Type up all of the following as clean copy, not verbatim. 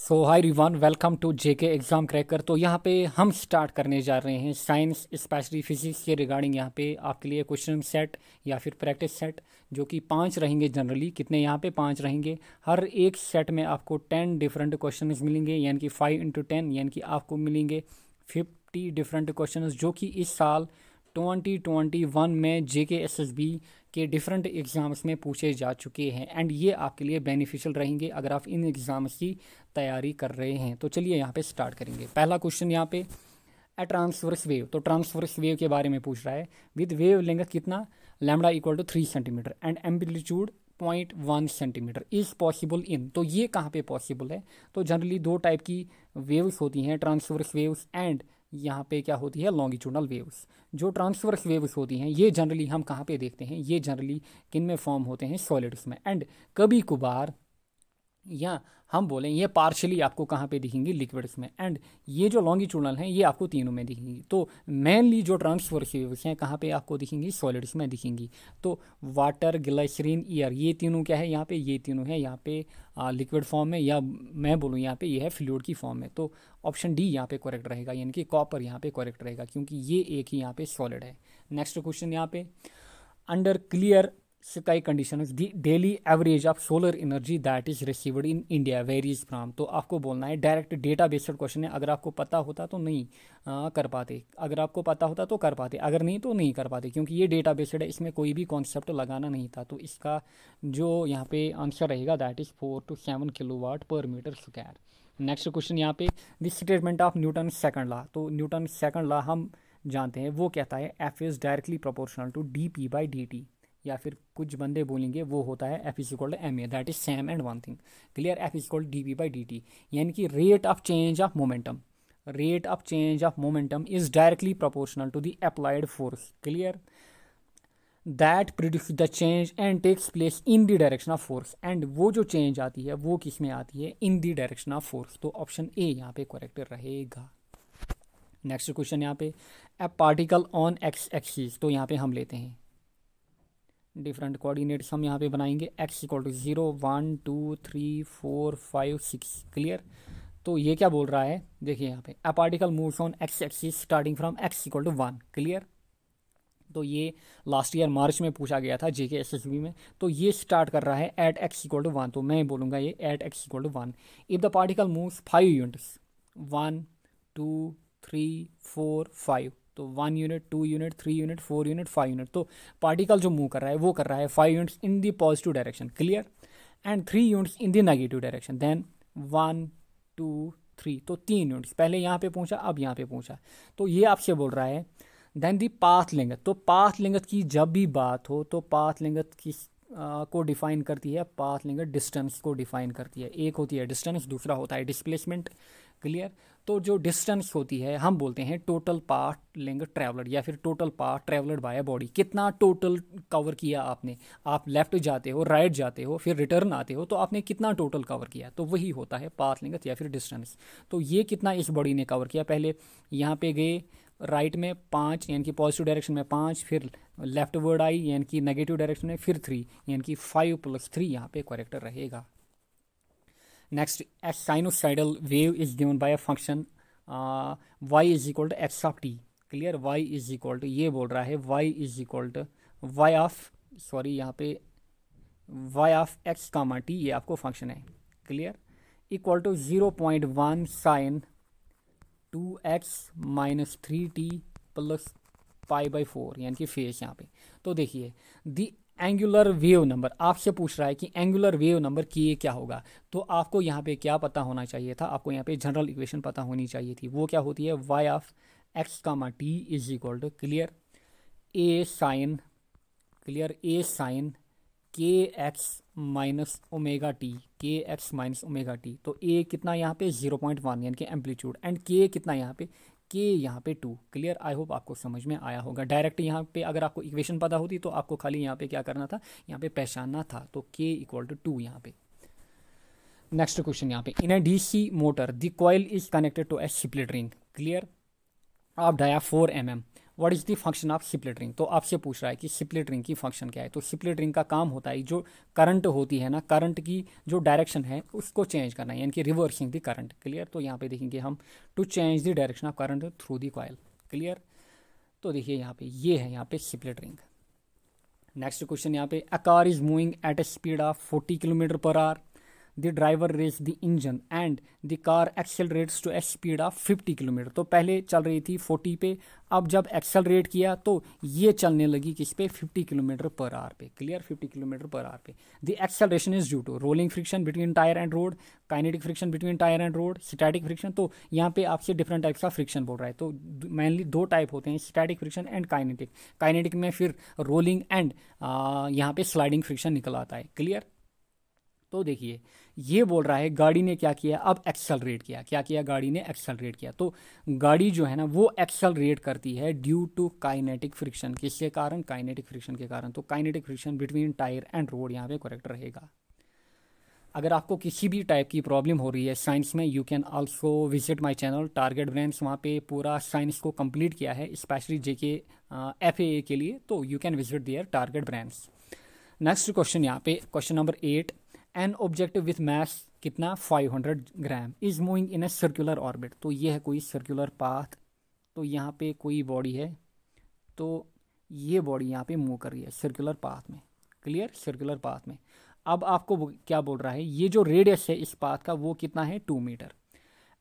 So hi everyone, welcome to JK exam cracker. तो यहाँ पे हम स्टार्ट करने जा रहे हैं साइंस स्पेशली फिजिक्स के रिगार्डिंग। यहाँ पे आपके लिए क्वेश्चन सेट या फिर प्रैक्टिस सेट जो कि 5 रहेंगे। जनरली कितने यहाँ पे 5 रहेंगे। हर एक सेट में आपको 10 डिफरेंट क्वेश्चन मिलेंगे, यानी कि 5 × 10, यानी कि आपको मिलेंगे 50 डिफरेंट क्वेश्चन जो कि इस साल 2021 में JKSSB के डिफरेंट एग्ज़ाम्स में पूछे जा चुके हैं। एंड ये आपके लिए बेनिफिशियल रहेंगे अगर आप इन एग्ज़ाम्स की तैयारी कर रहे हैं। तो चलिए यहाँ पे स्टार्ट करेंगे। पहला क्वेश्चन यहाँ पे ट्रांसवर्स वेव। तो ट्रांसवर्स वेव के बारे में पूछ रहा है। विद वेव लेंथ कितना, lambda = 3 centimetre and amplitude 0.1 centimetre is possible in. तो ये कहाँ पे पॉसिबल है? तो जनरली 2 टाइप की वेव्स होती हैं, ट्रांसवर्स वेव्स एंड यहाँ पे क्या होती है, लॉन्गिट्यूडनल वेव्स। जो ट्रांसवर्स वेव्स होती हैं ये जनरली हम कहाँ पे देखते हैं, ये जनरली किन में फॉर्म होते हैं, सॉलिड्स में। एंड कभी कभार या हम बोलें ये पार्शली आपको कहाँ पे दिखेंगी, लिक्विड्स में। एंड ये जो लॉन्गिट्यूडनल हैं ये आपको तीनों में दिखेंगी। तो मेनली जो ट्रांसवर्स वेव्स हैं कहाँ पे आपको दिखेंगी, सॉलिड्स में दिखेंगी। तो वाटर, ग्लिसरीन, एयर, ये तीनों क्या है यहाँ पे, ये तीनों है यहाँ पे लिक्विड फॉर्म में, या मैं बोलूँ यहाँ पे ये है फ्लूइड की फॉर्म में। तो ऑप्शन डी यहाँ पे करेक्ट रहेगा, यानी कि कॉपर यहाँ पे करेक्ट रहेगा, क्योंकि ये एक ही यहाँ पे सॉलिड है। नेक्स्ट क्वेश्चन यहाँ पे, under clear sky conditions the daily average of solar energy that is received in India varies from. तो आपको बोलना है, डायरेक्ट डेटा बेस्ड क्वेश्चन है। अगर आपको पता होता तो नहीं कर पाते, अगर आपको पता होता तो कर पाते, अगर नहीं तो नहीं कर पाते, क्योंकि ये डेटा बेस्ड है, इसमें कोई भी कॉन्सेप्ट लगाना नहीं था। तो इसका जो यहाँ पे आंसर रहेगा that is 4 to 7 kilowatt per metre square. Next question यहाँ पे, the statement of Newton second law. तो न्यूटन सेकंड लॉ हम जानते हैं, वो कहता है F is directly proportional to dp/dt, या फिर कुछ बंदे बोलेंगे वो होता है F = ma, that is same and one thing. Clear, F = dp/dt, यानी कि rate of change of momentum, rate of change of momentum is directly proportional to the applied force. Clear, that produce the change and takes place in the direction of force. And वो जो change आती है वो किस में आती है, इन the direction of force. तो ऑप्शन ए यहाँ पे करेक्ट रहेगा। नेक्स्ट क्वेश्चन यहाँ पे, ए पार्टिकल ऑन एक्स एक्सिस। तो यहाँ पे हम लेते हैं डिफरेंट कोऑर्डिनेट्स, हम यहाँ पे बनाएंगे x = 0 1 2 3 4 5 6। क्लियर, तो ये क्या बोल रहा है, देखिए यहाँ पे, a particle moves on x axis starting from x = 1। Clear, तो ये लास्ट ईयर मार्च में पूछा गया था JKSSB में। तो ये स्टार्ट कर रहा है एट x = 1, तो मैं बोलूँगा ये at x = 1। If the particle moves 5 units, 1 2 3 4 5, तो 1 unit, 2 unit, 3 unit, 4 unit, 5 unit. तो पार्टिकल जो मूव कर रहा है वो कर रहा है 5 units in the positive direction. Clear, and 3 units in the negative direction. Then 1 2 3, तो 3 यूनिट्स। पहले यहाँ पे पूछा, अब यहाँ पे पूछा। तो ये आपसे बोल रहा है देन दी पाथ लेंथ। तो पाथ लेंथ की जब भी बात हो तो पाथ लेंथ किस को डिफाइन करती है, पाथ लेंथ डिस्टेंस को डिफाइन करती है। एक होती है डिस्टेंस, दूसरा होता है डिस्प्लेसमेंट। क्लियर, तो जो डिस्टेंस होती है हम बोलते हैं टोटल पाथ लेंथ ट्रैवलड, या फिर total path travelled by body. कितना टोटल कवर किया आपने, आप लेफ्ट जाते हो, राइट जाते हो, फिर रिटर्न आते हो, तो आपने कितना टोटल कवर किया, तो वही होता है पाथ लेंथ या फिर डिस्टेंस। तो ये कितना इस बॉडी ने कवर किया, पहले यहाँ पे गए राइट में 5, यानी कि पॉजिटिव डायरेक्शन में 5, फिर लेफ्ट वर्ड आई यानी कि नेगेटिव डायरेक्शन में, फिर 3, यानी कि 5 + 3 यहाँ पे करेक्ट रहेगा। Next, A sinusoidal wave is given by a function y = x(t). Clear, y = ये बोल रहा है y = y ऑफ, सॉरी यहाँ पे y ऑफ x, t, ये आपको फंक्शन है। Clear, equal to 0.1 sin 2x - 3t + π/4, यानी कि फेस यहाँ पे। तो देखिए, द एंगुलर वेव नंबर आपसे पूछ रहा है कि एंगुलर वेव नंबर की क्या होगा। तो आपको यहाँ पे क्या पता होना चाहिए था, आपको यहाँ पे जनरल इक्वेशन पता होनी चाहिए थी। वो क्या होती है, y of x, t = clear a sin, clear a sin kx - ωt, kx - ωt। तो a कितना यहाँ पे 0.1, यानी कि एम्पलीट्यूड, एंड k कितना यहाँ पे, k यहाँ पे 2। क्लियर, आई होप आपको समझ में आया होगा। डायरेक्ट यहाँ पे अगर आपको इक्वेशन पता होती तो आपको खाली यहाँ पे क्या करना था, यहाँ पे पहचानना था। तो k = 2 यहाँ पे। नेक्स्ट क्वेश्चन यहाँ पे, in a DC motor the coil is connected to a split ring. Clear, of dia 4 mm what is the function of split ring. तो आपसे पूछ रहा है कि स्प्लिट रिंग की फंक्शन क्या है। तो स्प्लिट रिंग का काम होता है जो करंट होती है ना, करंट की जो डायरेक्शन है उसको चेंज करना है, यानी कि रिवर्सिंग द करंट। क्लियर। तो यहाँ पे देखेंगे हम to change the direction of current through the coil. Clear. तो देखिए यहाँ पे ये है यहाँ पे स्प्लिट रिंग। नेक्स्ट क्वेश्चन यहाँ पे a car is moving at a speed of 40 kilometre per hour. The driver races the engine and the car accelerates to a speed of 50 kilometre. तो पहले चल रही थी 40 पे, अब जब एक्सेलरेट किया तो ये चलने लगी किस पे, 50 किलोमीटर पर आवर पे। क्लियर। 50 किलोमीटर पर आवर पे। The acceleration is due to rolling friction between tyre and road, kinetic friction between tyre and road, static friction. तो यहाँ पे आपसे डिफरेंट टाइप्स का फ्रिक्शन बोल रहा है। तो मेनली दो टाइप होते हैं, static friction and kinetic. Kinetic में फिर रोलिंग एंड यहाँ पे स्लाइडिंग फ्रिक्शन निकल आता है। क्लियर। तो देखिए ये बोल रहा है गाड़ी ने क्या किया, अब एक्सेलरेट किया। क्या किया, गाड़ी ने एक्सेलरेट किया। तो गाड़ी जो है ना वो एक्सेलरेट करती है ड्यू टू काइनेटिक फ्रिक्शन। किसके कारण, काइनेटिक फ्रिक्शन के कारण। तो kinetic friction between tyre and road यहाँ पे करेक्ट रहेगा। अगर आपको किसी भी टाइप की प्रॉब्लम हो रही है साइंस में, you can also visit my channel target brains. वहाँ पे पूरा साइंस को कंप्लीट किया है, स्पेशली जेके FAA के लिए। तो you can visit their target brains. Next question यहाँ पे question number 8। An object with mass कितना, 500 gram, is moving in a circular orbit. तो ये है कोई सर्कुलर पाथ। तो यहाँ पे कोई बॉडी है, तो ये बॉडी यहाँ पे मूव कर रही है सर्कुलर पाथ में। क्लियर। सर्कुलर पाथ में। अब आपको क्या बोल रहा है, ये जो रेडियस है इस पाथ का वो कितना है, 2 metre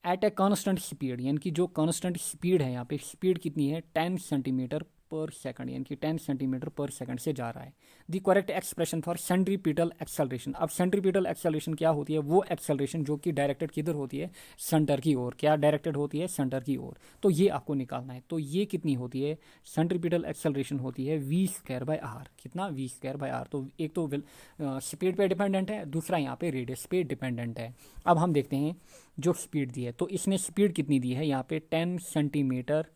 at a constant speed. यानी कि जो कॉन्स्टेंट स्पीड है यहाँ पे, स्पीड कितनी है, 10 सेंटीमीटर पर सेकंड, यानी कि 10 सेंटीमीटर पर सेकंड से जा रहा है। The correct expression for centripetal acceleration. अब सेंट्रीपिटल एक्सेलरेशन क्या होती है, वो एक्सेलरेशन जो कि डायरेक्टेड किधर होती है, सेंटर की ओर। क्या डायरेक्टेड होती है, सेंटर की ओर। तो ये आपको निकालना है। तो ये कितनी होती है, सेंट्रीपिटल एक्सेलरेशन होती है v²/r। कितना, v²/r। तो एक तो स्पीड पे डिपेंडेंट है, दूसरा यहाँ पे रेडियस पे डिपेंडेंट है। अब हम देखते हैं जो स्पीड दी है। तो इसने स्पीड कितनी दी है यहाँ पे, 10 सेंटीमीटर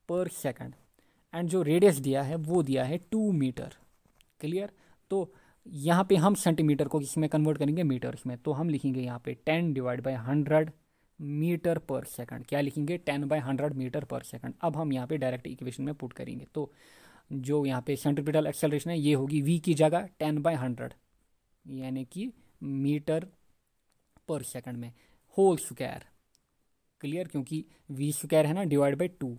पर सेकंड। एंड जो रेडियस दिया है वो दिया है 2 मीटर। क्लियर। तो यहाँ पे हम सेंटीमीटर को किस में कन्वर्ट करेंगे, मीटर्स में। तो हम लिखेंगे यहाँ पे 10/100 मीटर पर सेकंड। क्या लिखेंगे, 10/100 मीटर पर सेकंड। अब हम यहाँ पे डायरेक्ट इक्वेशन में पुट करेंगे। तो जो यहाँ पे सेंट्रीपिटल एक्सेलरेशन है ये होगी v की जगह 10/100 यानी कि मीटर पर सेकंड में, होल स्क्वायर। क्लियर। क्योंकि v² है ना, /2।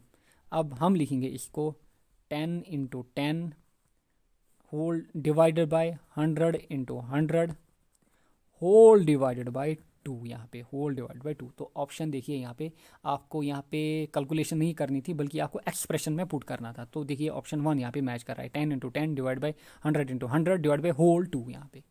अब हम लिखेंगे इसको 10 × 10 whole divided by 100 × 100 whole divided by 2। यहाँ पे होल डिवाइडेड बाय 2। तो ऑप्शन देखिए यहाँ पे आपको यहाँ पे कैलकुलेशन नहीं करनी थी बल्कि आपको एक्सप्रेशन में पुट करना था। तो देखिए ऑप्शन 1 यहाँ पे मैच कर रहा है, 10 × 10 divide by 100 × 100 divide by whole 2 यहाँ पे।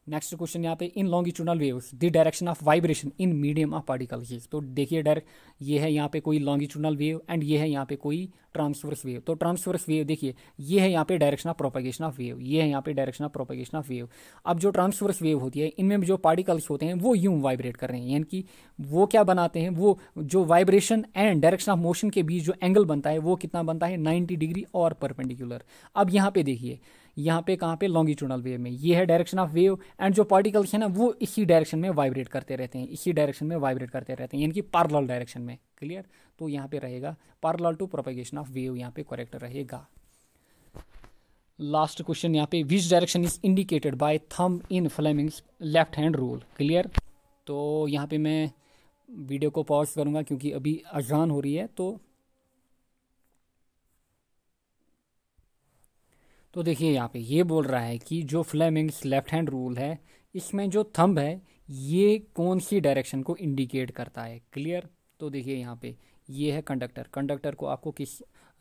नेक्स्ट क्वेश्चन यहाँ पे in longitudinal waves the direction of vibration in medium of particles. तो देखिए डायरेक्ट ये है यहाँ पे कोई लॉन्गिट्यूडनल वेव एंड ये है यहाँ पे कोई ट्रांसवर्स वेव। तो ट्रांसवर्स वेव देखिए ये है यहाँ पे direction of propagation of wave, ये है यहाँ पे direction of propagation of wave. अब जो ट्रांसवर्स वेव होती है इनमें जो पार्टिकल्स होते हैं वो यूं वाइब्रेट कर रहे हैं, यानी कि वो क्या बनाते हैं, वो जो vibration and direction of motion के बीच जो एंगल बनता है वो कितना बनता है, 90 डिग्री और परपेंडिकुलर। अब यहाँ पे देखिए यहाँ पे कहाँ पे, लॉन्गिट्यूडनल वेव में ये है डायरेक्शन ऑफ वेव एंड जो पार्टिकल्स हैं ना वो इसी डायरेक्शन में वाइब्रेट करते रहते हैं, इसी डायरेक्शन में वाइब्रेट करते रहते हैं, यानी कि पैरेलल डायरेक्शन में। क्लियर। तो यहाँ पे रहेगा parallel to propagation of wave, यहाँ पे करेक्ट रहेगा। लास्ट क्वेश्चन यहाँ पे which direction is indicated by thumb in Fleming's left hand rule. Clear. तो यहाँ पे मैं वीडियो को पॉज करूँगा क्योंकि अभी अजान हो रही है। तो देखिए यहाँ पे ये बोल रहा है कि जो फ्लेमिंग्स लेफ्ट हैंड रूल है इसमें जो थंब है ये कौन सी डायरेक्शन को इंडिकेट करता है। क्लियर। तो देखिए यहाँ पे ये है कंडक्टर, कंडक्टर को आपको किस,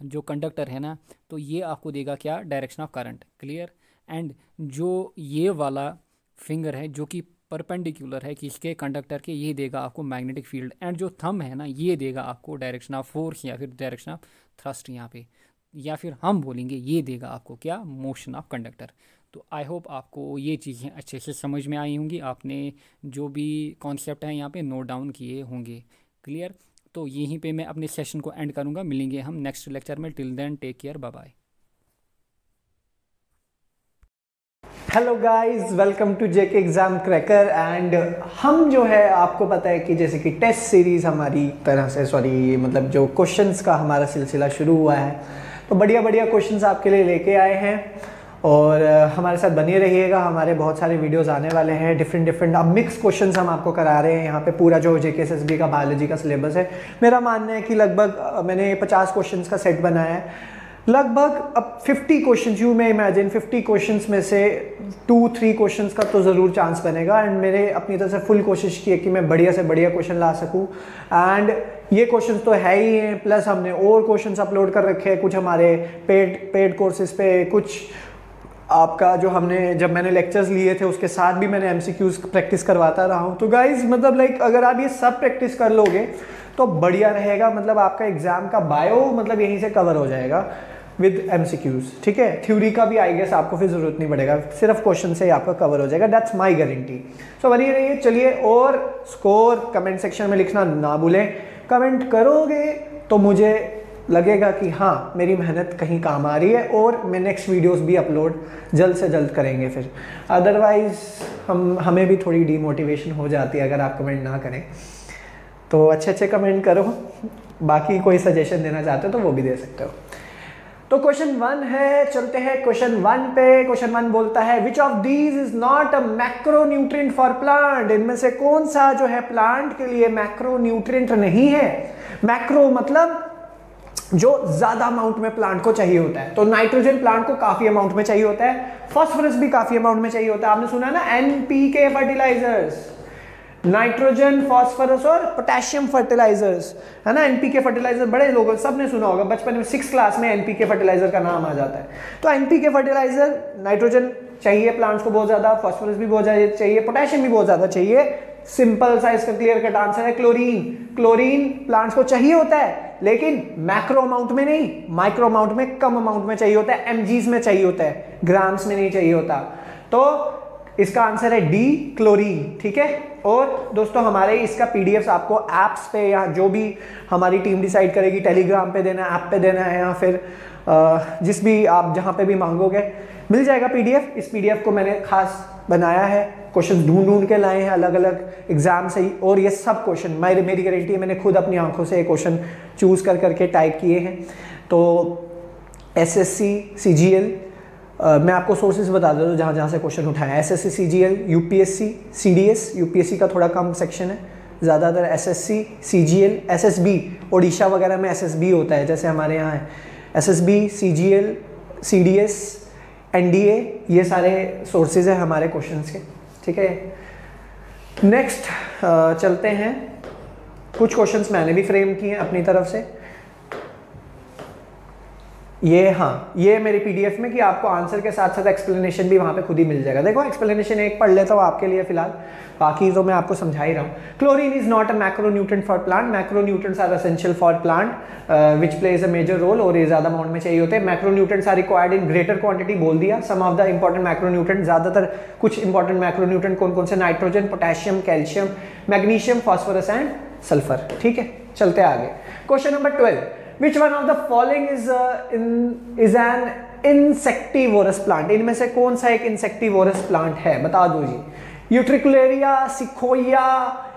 जो कंडक्टर है ना तो ये आपको देगा क्या, direction of current. Clear. And जो ये वाला फिंगर है जो कि परपेंडिकुलर है किसके, कंडक्टर के, ये देगा आपको मैग्नेटिक फील्ड। एंड जो थंब है ना ये देगा आपको डायरेक्शन ऑफ फोर्स या फिर डायरेक्शन ऑफ थ्रस्ट यहाँ पे, या फिर हम बोलेंगे ये देगा आपको क्या, मोशन ऑफ कंडक्टर। तो आई होप आपको ये चीज़ें अच्छे से समझ में आई होंगी, आपने जो भी कॉन्सेप्ट है यहाँ पे नोट डाउन किए होंगे। क्लियर। तो यहीं पे मैं अपने सेशन को एंड करूँगा, मिलेंगे हम नेक्स्ट लेक्चर में। Till then take care, bye bye. Hello guys, welcome to JK exam cracker. And हम जो है आपको पता है कि जैसे कि टेस्ट सीरीज़ हमारी तरह से मतलब जो क्वेश्चंस का हमारा सिलसिला शुरू हुआ है, तो बढ़िया बढ़िया क्वेश्चंस आपके लिए लेके आए हैं और हमारे साथ बने रहिएगा। हमारे बहुत सारे वीडियोस आने वाले हैं, डिफरेंट अब मिक्स क्वेश्चंस हम आपको करा रहे हैं यहाँ पे। पूरा जो जेके एसएसबी का बायोलॉजी का सिलेबस है, मेरा मानना है कि लगभग मैंने 50 क्वेश्चंस का सेट बनाया है। लगभग अब 50 क्वेश्चन, यू में इमेजिन 50 क्वेश्चंस में से 2-3 क्वेश्चंस का तो ज़रूर चांस बनेगा। एंड मैंने अपनी तरफ से फुल कोशिश की है कि मैं बढ़िया से बढ़िया क्वेश्चन ला सकूं। एंड ये क्वेश्चंस तो है ही हैं, प्लस हमने और क्वेश्चंस अपलोड कर रखे हैं, कुछ हमारे पेड कोर्सेज पे, कुछ आपका जो हमने जब मैंने लेक्चर्स लिए थे उसके साथ भी मैंने एमसीक्यूज प्रैक्टिस करवाता रहा हूँ। तो गाइज मतलब लाइक अगर आप ये सब प्रैक्टिस कर लोगे तो बढ़िया रहेगा। मतलब आपका एग्जाम का बायो मतलब यहीं से कवर हो जाएगा विद एमसीक्यूज, ठीक है। थ्योरी का भी आई गेस आपको फिर जरूरत नहीं पड़ेगा, सिर्फ क्वेश्चन से ही आपका कवर हो जाएगा, दैट्स माय गारंटी। सो बनी रहिए। चलिए, और स्कोर कमेंट सेक्शन में लिखना ना भूलें। कमेंट करोगे तो मुझे लगेगा कि हाँ मेरी मेहनत कहीं काम आ रही है और मैं नेक्स्ट वीडियोस भी अपलोड जल्द से जल्द करेंगे। फिर अदरवाइज हमें भी थोड़ी डीमोटिवेशन हो जाती है अगर आप कमेंट ना करें। तो अच्छे कमेंट करो, बाकी कोई सजेशन देना चाहते हो तो वो भी दे सकते हो। तो क्वेश्चन 1 है, चलते हैं क्वेश्चन 1 पे। क्वेश्चन 1 बोलता है which of these is not a macronutrient for plant. इनमें से कौन सा जो है प्लांट के लिए मैक्रोन्यूट्रिएंट नहीं है। मैक्रो मतलब जो ज्यादा अमाउंट में प्लांट को चाहिए होता है। तो नाइट्रोजन प्लांट को काफी अमाउंट में चाहिए होता है, फास्फोरस भी काफी अमाउंट में चाहिए होता है। आपने सुना ना एनपीके फर्टिलाइजर्स, नाइट्रोजन, फास्फोरस और पोटेशियम फर्टिलाइजर्स, है ना। एनपीके फर्टिलाइजर बड़े लोगों सब ने सुना होगा, बचपन में 6th क्लास में एनपीके फर्टिलाइजर का नाम आ जाता है। तो एनपीके फर्टिलाइजर, नाइट्रोजन चाहिए प्लांट्स को बहुत ज्यादा, फास्फोरस भी बहुत ज्यादा चाहिए, पोटेशियम भी बहुत ज्यादा चाहिए। सिंपल सा इसका क्लियर कट आंसर है क्लोरीन। क्लोरीन प्लांट्स को चाहिए होता है, लेकिन मैक्रो अमाउंट में नहीं, माइक्रो अमाउंट में, कम अमाउंट में चाहिए होता है, एमजीज में चाहिए होता है, ग्राम्स में नहीं चाहिए होता। तो इसका आंसर है डी, क्लोरीन, ठीक है। और दोस्तों हमारे इसका पीडीएफ आपको ऐप्स पे या जो भी हमारी टीम डिसाइड करेगी, टेलीग्राम पे देना है, ऐप पे देना है, या फिर जिस भी आप जहाँ पे भी मांगोगे मिल जाएगा पीडीएफ। इस पीडीएफ को मैंने खास बनाया है, क्वेश्चन ढूंढ के लाए हैं अलग अलग एग्जाम से ही, और ये सब क्वेश्चन मेरी गारंटी है, मैंने खुद अपनी आंखों से ये क्वेश्चन चूज करके टाइप किए हैं। तो एसएससी, सीजीएल, मैं आपको सोर्सेज बता देता हूँ जहाँ जहाँ से क्वेश्चन उठाया है। SSC, CGL, UPSC, CDS, UPSC का थोड़ा कम सेक्शन है, ज़्यादातर एसएससी, सीजीएल, एसएसबी, ओडिशा वगैरह में एसएसबी होता है, जैसे हमारे यहाँ है एसएसबी, सीजीएल, सीडीएस, एनडीए, ये सारे सोर्सेज हैं हमारे क्वेश्चंस के, ठीक है। नेक्स्ट चलते हैं, कुछ क्वेश्चंस मैंने भी फ्रेम किए हैं अपनी तरफ से। ये मेरे पीडीएफ में कि आपको आंसर के साथ साथ एक्सप्लेनेशन भी वहां पे खुद ही मिल जाएगा। देखो एक्सप्लेनेशन एक पढ़ लेता हूँ आपके लिए फिलहाल, बाकी तो मैं आपको समझा ही रहा हूँ। Chlorine is not a macronutrient for plant. Macronutrients are essential for plant which plays a major role, और ये ज्यादा अमाउंट में चाहिए होते हैं। Macronutrients are required in greater quantity, बोल दिया। Some of the important macronutrient, ज्यादातर कुछ इंपॉर्टेंट मैक्रोन्यूट्रिएंट कौन कौन से, nitrogen, potassium, calcium, magnesium, phosphorus and sulphur, ठीक है। चलते आगे। Question number 12, Which one of the following is an insectivorous plant? इनमें से कौन सा एक insectivorous plant है, बता दो जी। Utricularia, Sequoia,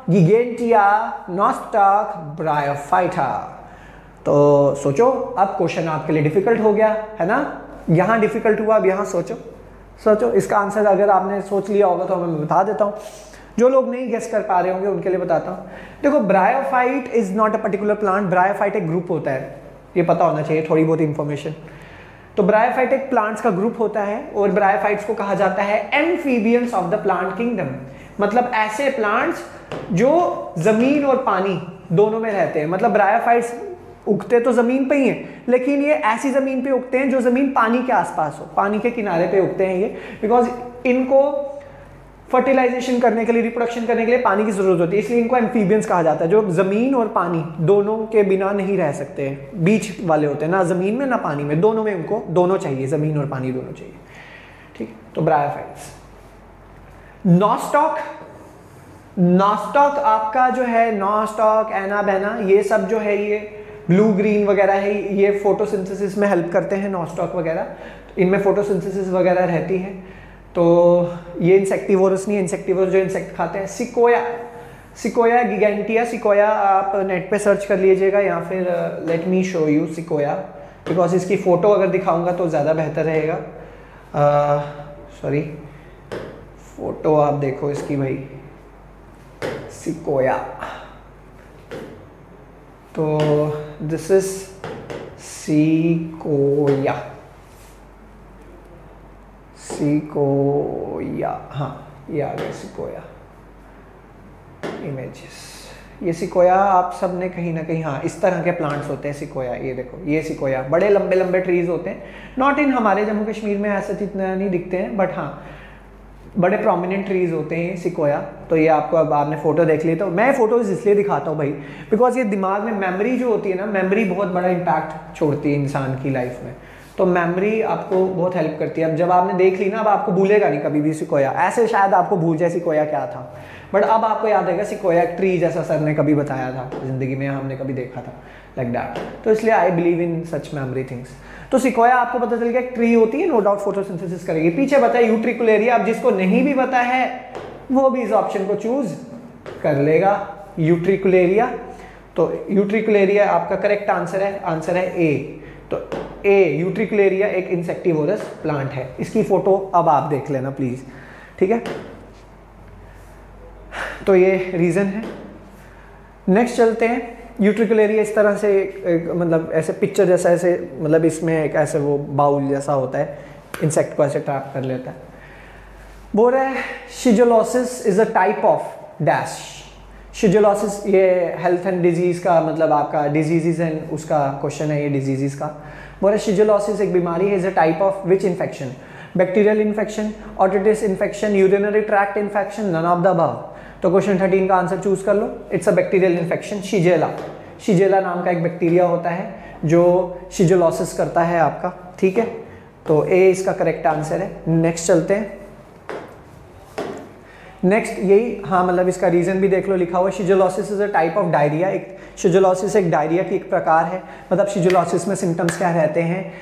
gigantea, Nostoc, Bryophyta. तो सोचो, अब क्वेश्चन आपके लिए डिफिकल्ट हो गया है ना, यहाँ डिफिकल्ट हुआ, अब यहाँ सोचो इसका आंसर। अगर आपने सोच लिया होगा तो मैं बता देता हूँ, जो लोग नहीं गेस कर पा रहे होंगे उनके लिए बताता हूँ। देखो, bryophyte is not a particular plant. Bryophyte एक ग्रुप होता है, ये पता होना चाहिए थोड़ी बहुत इंफॉर्मेशन। तो ब्रायोफाइट एक प्लांट्स का ग्रुप होता है, और ब्रायोफाइट्स को कहा जाता है amphibians of the plant kingdom. मतलब ऐसे प्लांट्स जो जमीन और पानी दोनों में रहते हैं। मतलब ब्रायोफाइट्स उगते तो जमीन पे ही हैं, लेकिन ये ऐसी जमीन पे उगते हैं जो जमीन पानी के आसपास हो, पानी के किनारे पे उगते हैं ये, बिकॉज इनको फर्टिलाइजेशन करने के लिए, रिप्रोडक्शन करने के लिए पानी की जरूरत होती है, इसलिए इनको एम्फीबियंस कहा जाता है, जो जमीन और पानी दोनों के बिना नहीं रह सकते, बीच वाले होते हैं, ना जमीन में ना पानी में, दोनों में उनको दोनों चाहिए, जमीन और पानी दोनों चाहिए, ठीक। तो ब्रायोफाइट्स। नॉस्टॉक आपका जो है, नॉस्टॉक, एनाबेना, ये सब जो है ये ब्लू ग्रीन वगैरह है, ये फोटोसिंथेसिस में हेल्प करते हैं नॉस्टॉक वगैरह, इनमें फोटोसिंथेसिस वगैरह रहती है। तो ये इंसेक्टिवोरस नहीं है, इंसेक्टिवोरस जो इंसेक्ट खाते हैं। सिकोया गिगेंटिया, सिकोया आप नेट पे सर्च कर लीजिएगा, या फिर let me show you sequoia, because इसकी फ़ोटो अगर दिखाऊंगा तो ज़्यादा बेहतर रहेगा। सॉरी, फ़ोटो आप देखो इसकी भाई, सिकोया। तो दिस इज सिकोया, हाँ ये आ गया सिकोया इमेजेस। ये सिकोया आप सब ने कहीं ना कहीं, हाँ इस तरह के प्लांट्स होते हैं सिकोया। ये देखो, ये सिकोया बड़े लंबे लंबे ट्रीज होते हैं। नॉट इन हमारे जम्मू कश्मीर में ऐसे इतना नहीं दिखते हैं, बट हाँ बड़े प्रोमिनेंट ट्रीज होते हैं सिकोया। तो ये आपको, अब आपने फोटो देख ली, तो मैं फोटोज इसलिए दिखाता हूँ भाई, बिकॉज ये दिमाग में मेमोरी जो होती है ना, मेमोरी बहुत बड़ा इम्पैक्ट छोड़ती है इंसान की लाइफ में। तो मेमोरी आपको बहुत हेल्प करती है। अब जब आपने देख ली ना, अब आपको भूलेगा नहीं कभी भी सिकोया। ऐसे शायद आपको भूल जाए सिकोया क्या था, बट अब आपको याद आएगा सिकोया एक ट्री जैसा सर ने कभी बताया था जिंदगी में, हमने कभी देखा था, लाइक दैट। तो इसलिए I believe in such memory things. तो सिकोया आपको पता चल गया एक ट्री होती है, नो डाउट फोटोसिंथेसिस करेगी। पीछे बताया यूट्रिकुलेरिया। अब जिसको नहीं भी पता है वो भी इस ऑप्शन को चूज कर लेगा, यूट्रिकुलेरिया। तो यूट्रिकुलेरिया आपका करेक्ट आंसर है, आंसर है ए। तो ए यूट्रिकुलेरिया एक इंसेक्टिवोरस प्लांट है। इसकी फोटो अब आप देख लेना प्लीज, ठीक है। तो ये रीजन है। नेक्स्ट चलते हैं। यूट्रिकुलेरिया इस तरह से मतलब ऐसे पिक्चर जैसा, ऐसे मतलब इसमें एक ऐसे वो बाउल जैसा होता है, इंसेक्ट को ऐसे ट्रैप कर लेता है। बोल रहा है shigellosis is a type of dash. Shigellosis ये हेल्थ एंड डिजीज का मतलब आपका डिजीजेज एंड उसका क्वेश्चन है ये डिजीजेज का। बोल रहा है शिजोलॉसिस एक बीमारी है, is a type of which infection? Bacterial infection, otitis infection, urinary tract infection, none of the above. तो क्वेश्चन 13 का आंसर चूज कर लो। It's a bacterial infection, shigella. Shigella नाम का एक बैक्टीरिया होता है जो शिजोलॉसिस करता है आपका, ठीक है। तो ए इसका करेक्ट आंसर है। नेक्स्ट चलते हैं। नेक्स्ट यही, हाँ मतलब इसका रीजन भी देख लो, लिखा हुआ shigellosis is a type of diarrhoea. एक शिजोलॉसिस एक डायरिया की एक प्रकार है। मतलब शिजोलॉसिस में सिम्टम्स क्या रहते हैं?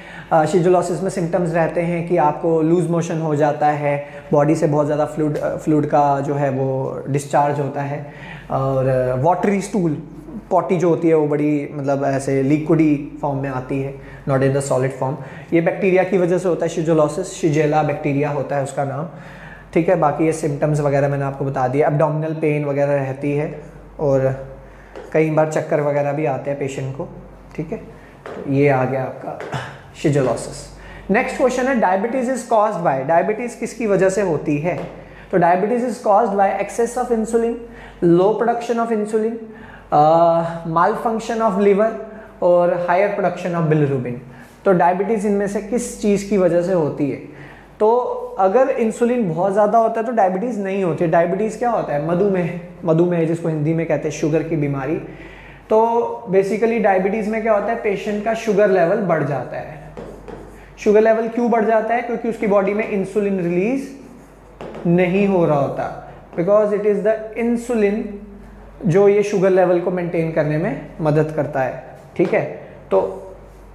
शिजोलॉसिस में सिम्टम्स रहते हैं कि आपको लूज मोशन हो जाता है, बॉडी से बहुत ज़्यादा फ्लूइड का जो है वो डिस्चार्ज होता है, और वाटरी स्टूल, पॉटी जो होती है वो बड़ी मतलब ऐसे लिक्विडी फॉर्म में आती है, not in the solid form. ये बैक्टीरिया की वजह से होता है शिजोलॉसिस, शिजेला बैक्टीरिया होता है उसका नाम, ठीक है। बाकी ये सिम्टम्स वगैरह मैंने आपको बता दिया। एब्डोमिनल पेन वगैरह रहती है, और कई बार चक्कर वगैरह भी आते हैं पेशेंट को, ठीक है। तो ये आ गया आपका शिजोलॉसिस। नेक्स्ट क्वेश्चन है diabetes is caused by. Diabetes किसकी वजह से होती है? तो diabetes is caused by access of insulin, low production of insulin, mall function of liver, और हायर प्रोडक्शन ऑफ बिलिरुबिन। तो डायबिटीज इनमें से किस चीज़ की वजह से होती है? तो अगर इंसुलिन बहुत ज़्यादा होता है तो डायबिटीज़ नहीं होती है। डायबिटीज़ क्या होता है? मधुमेह, मधुमेह जिसको हिंदी में कहते हैं शुगर की बीमारी। तो बेसिकली डायबिटीज़ में क्या होता है, पेशेंट का शुगर लेवल बढ़ जाता है। शुगर लेवल क्यों बढ़ जाता है? क्योंकि उसकी बॉडी में इंसुलिन रिलीज नहीं हो रहा होता, because it is the insulin जो ये शुगर लेवल को मेंटेन करने में मदद करता है, ठीक है। तो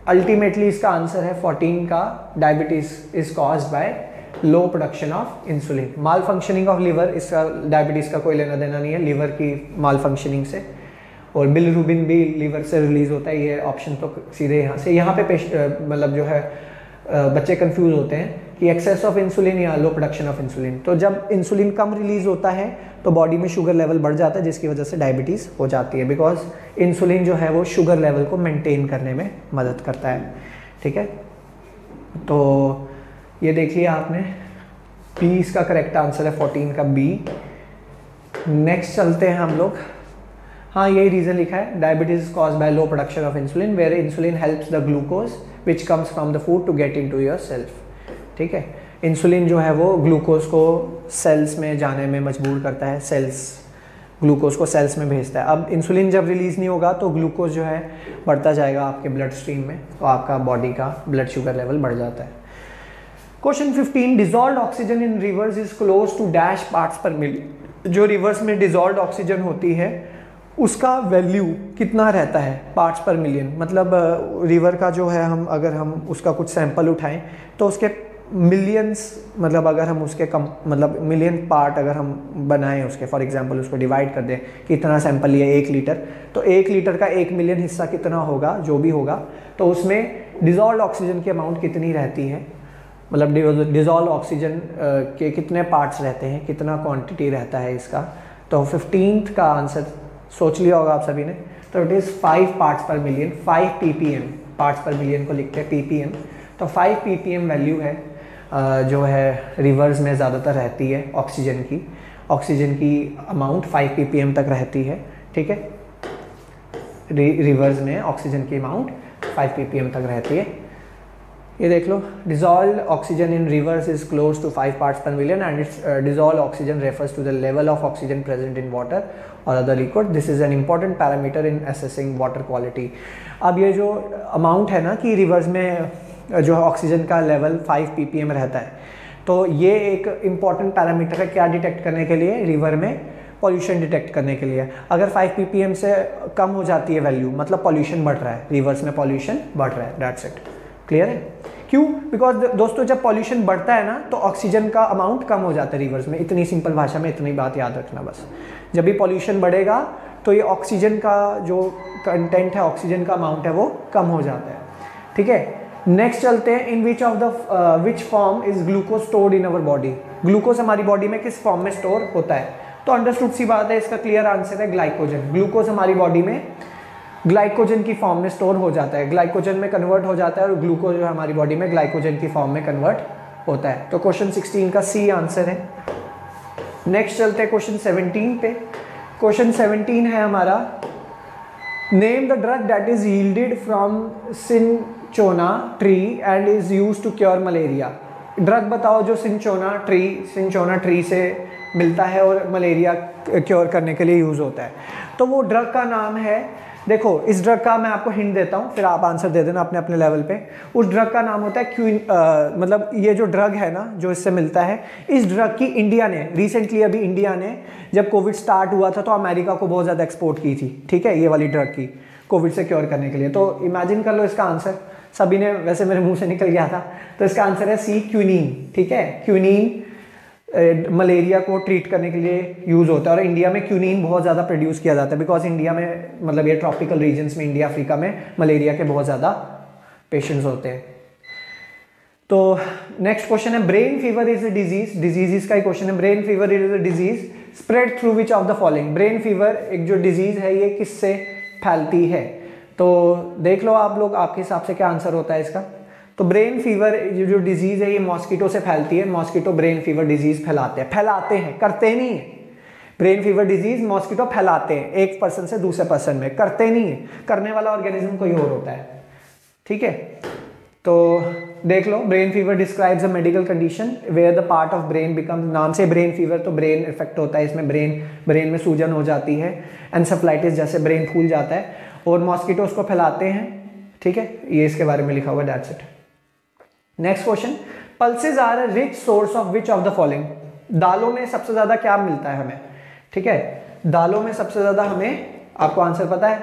अल्टीमेटली इसका आंसर है 14 का, diabetes is caused by low production of insulin. Mall functioning of liver, इसका डायबिटीज का कोई लेना देना नहीं है लिवर की माल फंक्शनिंग से। और बिलिरुबिन भी लिवर से रिलीज होता है। ये ऑप्शन तो सीधे यहाँ पे मतलब जो है बच्चे कंफ्यूज होते हैं कि एक्सेस ऑफ इंसुलिन या लो प्रोडक्शन ऑफ इंसुलिन। तो जब इंसुलिन कम रिलीज होता है तो बॉडी में शुगर लेवल बढ़ जाता है, जिसकी वजह से डायबिटीज़ हो जाती है, बिकॉज इंसुलिन जो है वो शुगर लेवल को मेंटेन करने में मदद करता है, ठीक है। तो ये देख लिया आपने, बी इसका करेक्ट आंसर है 14 का बी। नेक्स्ट चलते हैं हम लोग। हाँ यही रीज़न लिखा है, diabetes caused by low production of insulin where insulin helps the glucose which comes from the food to get into your cells, ठीक है। इंसुलिन जो है वो ग्लूकोज को सेल्स में जाने में मजबूर करता है, सेल्स ग्लूकोज को सेल्स में भेजता है। अब इंसुलिन जब रिलीज़ नहीं होगा तो ग्लूकोज जो है बढ़ता जाएगा आपके ब्लड स्ट्रीम में, तो आपका बॉडी का ब्लड शुगर लेवल बढ़ जाता है। Question 15, dissolved oxygen in rivers is close to dash parts per million. जो रिवर्स में डिजॉल्व्ड ऑक्सीजन होती है उसका वैल्यू कितना रहता है पार्ट्स पर मिलियन? मतलब रिवर का जो है, हम अगर हम उसका कुछ सैंपल उठाएं तो उसके मिलियंस, मतलब अगर हम उसके कम मतलब मिलियन पार्ट अगर हम बनाएं उसके, फॉर एग्जांपल उसको डिवाइड कर दें कि इतना सैंपल लिया 1 लीटर, तो 1 लीटर का 1 मिलियन हिस्सा कितना होगा, जो भी होगा, तो उसमें डिज़ोल्व ऑक्सीजन की अमाउंट कितनी रहती है, मतलब डिज़ोल्व ऑक्सीजन के कितने पार्ट्स रहते हैं, कितना क्वांटिटी रहता है इसका। तो 15th का आंसर सोच लिया होगा आप सभी ने, तो it is 5 parts per million, 5 ppm, parts per million को लिखते हैं ppm, तो 5 ppm वैल्यू है जो है रिवर्स में ज़्यादातर रहती है ऑक्सीजन की अमाउंट 5 ppm तक रहती है, ठीक है। रिवर्स में ऑक्सीजन की अमाउंट 5 ppm तक रहती है। ये देख लो, dissolve oxygen in rivers is close to 5 parts per million and it's dissolve oxygen refers to the level of oxygen present in water और other liquid. This is an important parameter in assessing water quality. अब ये जो amount है ना कि reverse में जो oxygen का लेवल 5 ppm रहता है, तो ये एक इम्पॉर्टेंट पैरामीटर है क्या डिटेक्ट करने के लिए, रिवर में पॉल्यूशन डिटेक्ट करने के लिए। अगर 5 ppm से कम हो जाती है वैल्यू, मतलब पॉल्यूशन बढ़ रहा है, रिवर्स में पॉल्यूशन बढ़ रहा है, दैट्स इट। क्लियर है? क्यों? बिकॉज दोस्तों जब पॉल्यूशन बढ़ता है ना तो ऑक्सीजन का अमाउंट कम हो जाता है रिवर्स में। इतनी सिंपल भाषा में इतनी बात याद रखना बस। जब भी पॉल्यूशन बढ़ेगा तो ये ऑक्सीजन का जो कंटेंट है, ऑक्सीजन का अमाउंट है, वो कम हो जाता है, ठीक है। नेक्स्ट चलते हैं, in which form is glucose stored in our body. Glucose हमारी बॉडी में किस फॉर्म में स्टोर होता है? तो अंडरस्टूड सी बात है, इसका क्लियर आंसर है ग्लाइकोजन। ग्लूकोज हमारी बॉडी में ग्लाइकोजन की फॉर्म में स्टोर हो जाता है, ग्लाइकोजन में कन्वर्ट हो जाता है और ग्लूकोज जो हमारी बॉडी में ग्लाइकोजन की फॉर्म में कन्वर्ट होता है। तो क्वेश्चन 16 का सी आंसर है। नेक्स्ट चलते हैं क्वेश्चन 17 पे। क्वेश्चन 17 है हमारा, name the drug that is yielded from cinchona tree and is used to cure malaria. Drug बताओ जो सिंचोना ट्री से मिलता है और मलेरिया क्योर करने के लिए यूज होता है। तो वो ड्रग का नाम है, देखो इस ड्रग का मैं आपको हिंट देता हूँ, फिर आप आंसर दे देना अपने अपने लेवल पे। उस ड्रग का नाम होता है मतलब ये जो ड्रग है ना जो इससे मिलता है, इस ड्रग की इंडिया ने रिसेंटली, अभी इंडिया ने जब कोविड स्टार्ट हुआ था तो अमेरिका को बहुत ज़्यादा एक्सपोर्ट की थी, ठीक है, ये वाली ड्रग की कोविड से क्योर करने के लिए। तो इमेजिन कर लो इसका आंसर, सभी ने, वैसे मेरे मुंह से निकल गया था, तो इसका आंसर है सी, क्विनीन, ठीक है। क्विनीन मलेरिया को ट्रीट करने के लिए यूज़ होता है और इंडिया में क्विनीन बहुत ज़्यादा प्रोड्यूस किया जाता है बिकॉज इंडिया में, मतलब ये ट्रॉपिकल रीजन्स में, इंडिया अफ्रीका में मलेरिया के बहुत ज़्यादा पेशेंट्स होते हैं। तो नेक्स्ट क्वेश्चन है, brain fever is a disease का ही क्वेश्चन है। Brain fever is a disease spread through which of the following. Brain fever एक जो डिजीज है ये किससे फैलती है? तो देख लो आप लोग, आपके हिसाब से क्या आंसर होता है इसका। तो ब्रेन फीवर ये जो डिजीज है ये मॉस्किटो से फैलती है। मॉस्किटो ब्रेन फीवर डिजीज फैलाते हैं, करते नहीं है। ब्रेन फीवर डिजीज मॉस्किटो फैलाते हैं, एक पर्सन से दूसरे पर्सन में, करते नहीं है। करने वाला ऑर्गेनिज्म कोई और होता है, ठीक है। तो देख लो, brain fever describes a medical condition where the part of brain becomes, नाम से ब्रेन फीवर तो ब्रेन इफेक्ट होता है, इसमें ब्रेन में सूजन हो जाती है, एंसेफेलाइटिस जैसे ब्रेन फूल जाता है, और मॉस्किटो उसको फैलाते हैं, ठीक है। ये इसके बारे में लिखा हुआ, that's it. Next question, pulses are a rich source of which of the following. दालों में सबसे ज्यादा क्या मिलता है हमें, ठीक है। दालों में सबसे ज्यादा हमें, आपको आंसर पता है,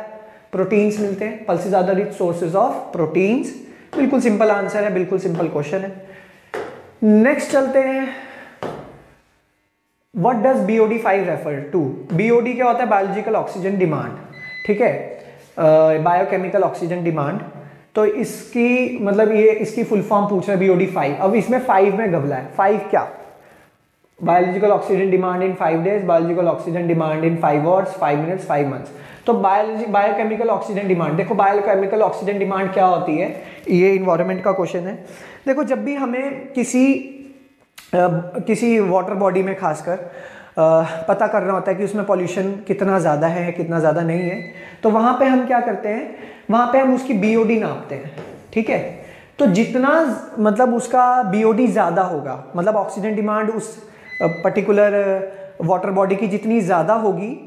प्रोटीन्स मिलते हैं। Pulses are the rich sources of proteins. बिल्कुल सिंपल आंसर है, बिल्कुल सिंपल क्वेश्चन है। नेक्स्ट चलते हैं, what does BOD 5 refer to. BOD क्या होता है? बायोलॉजिकल ऑक्सीजन डिमांड, ठीक है, बायोकेमिकल ऑक्सीजन डिमांड। तो इसकी मतलब ये इसकी फुल फॉर्म पूछ रहा है BOD 5। अब इसमें 5 में घबला है। 5 क्या? Biological oxygen demand in 5 days, biological oxygen demand in 5 hours, 5 minutes, 5 months। तो बायोकेमिकल ऑक्सीजन डिमांड, देखो बायोकेमिकल ऑक्सीजन डिमांड क्या होती है, ये इन्वायरमेंट का क्वेश्चन है। देखो जब भी हमें किसी वाटर बॉडी में खासकर पता करना होता है कि उसमें पॉल्यूशन कितना ज़्यादा है कितना ज़्यादा नहीं है, तो वहाँ पे हम क्या करते हैं, वहाँ पे हम उसकी BOD नापते हैं, ठीक है। तो जितना मतलब उसका BOD ज़्यादा होगा, मतलब ऑक्सीजन डिमांड उस पर्टिकुलर वाटर बॉडी की जितनी ज़्यादा होगी,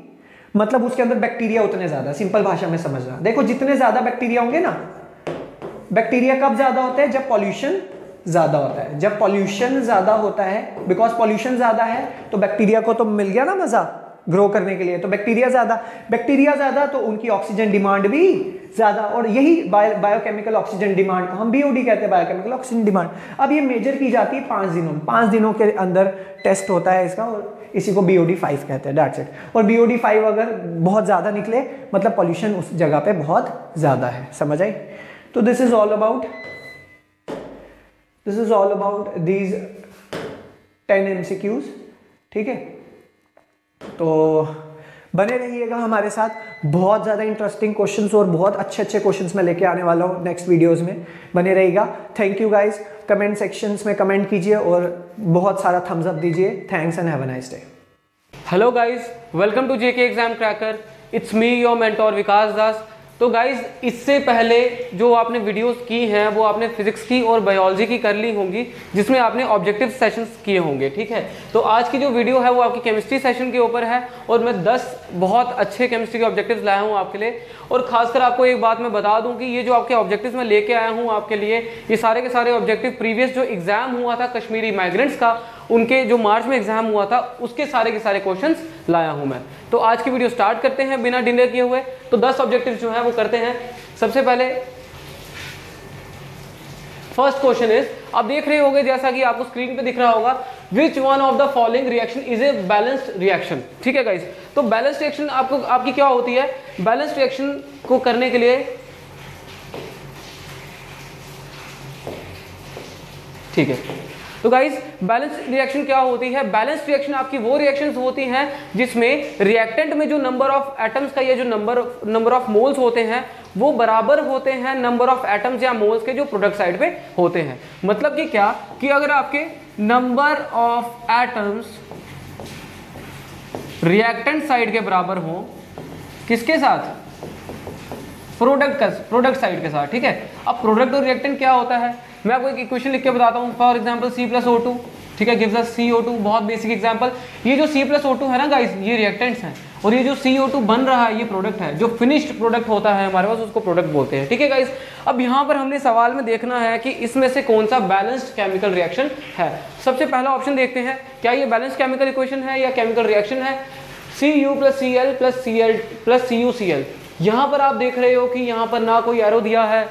मतलब उसके अंदर बैक्टीरिया उतने ज़्यादा, सिंपल भाषा में समझना। देखो जितने ज़्यादा बैक्टीरिया होंगे ना, बैक्टीरिया कब ज़्यादा होते हैं? जब पॉल्यूशन ज़्यादा होता है। जब पॉल्यूशन ज़्यादा होता है, बिकॉज पॉल्यूशन ज़्यादा है तो बैक्टीरिया को तो मिल गया ना मज़ा, ग्रो करने के लिए, तो बैक्टीरिया ज़्यादा तो उनकी ऑक्सीजन डिमांड भी ज़्यादा, और यही बायोकेमिकल ऑक्सीजन डिमांड को हम बीओडी कहते हैं, बायोकेमिकल ऑक्सीजन डिमांड। अब ये मेजर की जाती है 5 दिनों में, 5 दिनों के अंदर टेस्ट होता है इसका, और इसी को BOD 5 कहते हैं, दैट्स इट। और BOD 5 अगर बहुत ज़्यादा निकले मतलब पॉल्यूशन उस जगह पे बहुत ज़्यादा है, समझ आई। तो this is all about these 10 MCQs, ठीक है। तो बने रहिएगा हमारे साथ, बहुत ज़्यादा इंटरेस्टिंग क्वेश्चंस और बहुत अच्छे क्वेश्चंस मैं लेके आने वाला हूँ नेक्स्ट वीडियोस में, बने रहिएगा। Thank you guys, comment sections में कमेंट कीजिए और बहुत सारा थम्स अप दीजिए। Thanks and have a nice day. Hello guys, welcome to JK exam cracker, it's me your mentor Vikas Das. तो गाइज इससे पहले जो आपने वीडियोस की हैं वो आपने फिजिक्स की और बायोलॉजी की कर ली होंगी, जिसमें आपने ऑब्जेक्टिव सेशंस किए होंगे, ठीक है। तो आज की जो वीडियो है वो आपकी केमिस्ट्री सेशन के ऊपर है, और मैं 10 बहुत अच्छे केमिस्ट्री के ऑब्जेक्टिव्स लाया हूँ आपके लिए। और खासकर आपको एक बात मैं बता दूं कि ये जो आपके ऑब्जेक्टिव्स मैं लेके आया हूँ आपके लिए, ये सारे के सारे ऑब्जेक्टिव प्रीवियस जो एग्जाम हुआ था कश्मीरी माइग्रेंट्स का, उनके जो मार्च में एग्जाम हुआ था उसके सारे के सारे क्वेश्चंस लाया हूं मैं। तो आज की वीडियो स्टार्ट करते हैं बिना डिले किए हुए। तो 10 ऑब्जेक्टिव्स जो है वो करते हैं। सबसे पहले फर्स्ट क्वेश्चन इज, आप देख रहे होंगे जैसा कि आपको स्क्रीन पे दिख रहा होगा, which one of the following reaction is a balanced reaction, ठीक है गाइस। तो बैलेंस्ड रिएक्शन आपकी क्या होती है, बैलेंस्ड रिएक्शन को करने के लिए, ठीक है। तो गाइस बैलेंस रिएक्शन क्या होती है, बैलेंस रिएक्शन आपकी वो रिएक्शंस होती हैं जिसमें रिएक्टेंट में जो नंबर ऑफ एटम्स का या जो नंबर ऑफ मोल्स होते हैं वो बराबर होते हैं नंबर ऑफ एटम्स या मोल्स के जो प्रोडक्ट साइड पे होते हैं। मतलब कि क्या, कि अगर आपके number of atoms reactant side के बराबर हो, किसके साथ, प्रोडक्ट साइड के साथ, ठीक है। अब प्रोडक्ट और रिएक्टेंट क्या होता है, मैं आपको एक इक्वेशन लिख के बताता हूँ। फॉर एग्जांपल C+O2, ठीक है, गिव्स अस CO2, बहुत बेसिक एग्जांपल। ये जो C+O2 है ना गाइस, ये रिएक्टेंट्स हैं, और ये जो CO2 बन रहा है ये प्रोडक्ट है। जो फिनिश्ड प्रोडक्ट होता है हमारे पास उसको प्रोडक्ट बोलते हैं, ठीक है गाइस। अब यहाँ पर हमने सवाल में देखना है कि इसमें से कौन सा बैलेंस्ड केमिकल रिएक्शन है। सबसे पहला ऑप्शन देखते हैं, क्या ये बैलेंस्ड केमिकल इक्वेशन है या केमिकल रिएक्शन है। Cu + Cl + Cl + CuCl। यहाँ पर आप देख रहे हो कि यहाँ पर ना कोई एरो दिया है,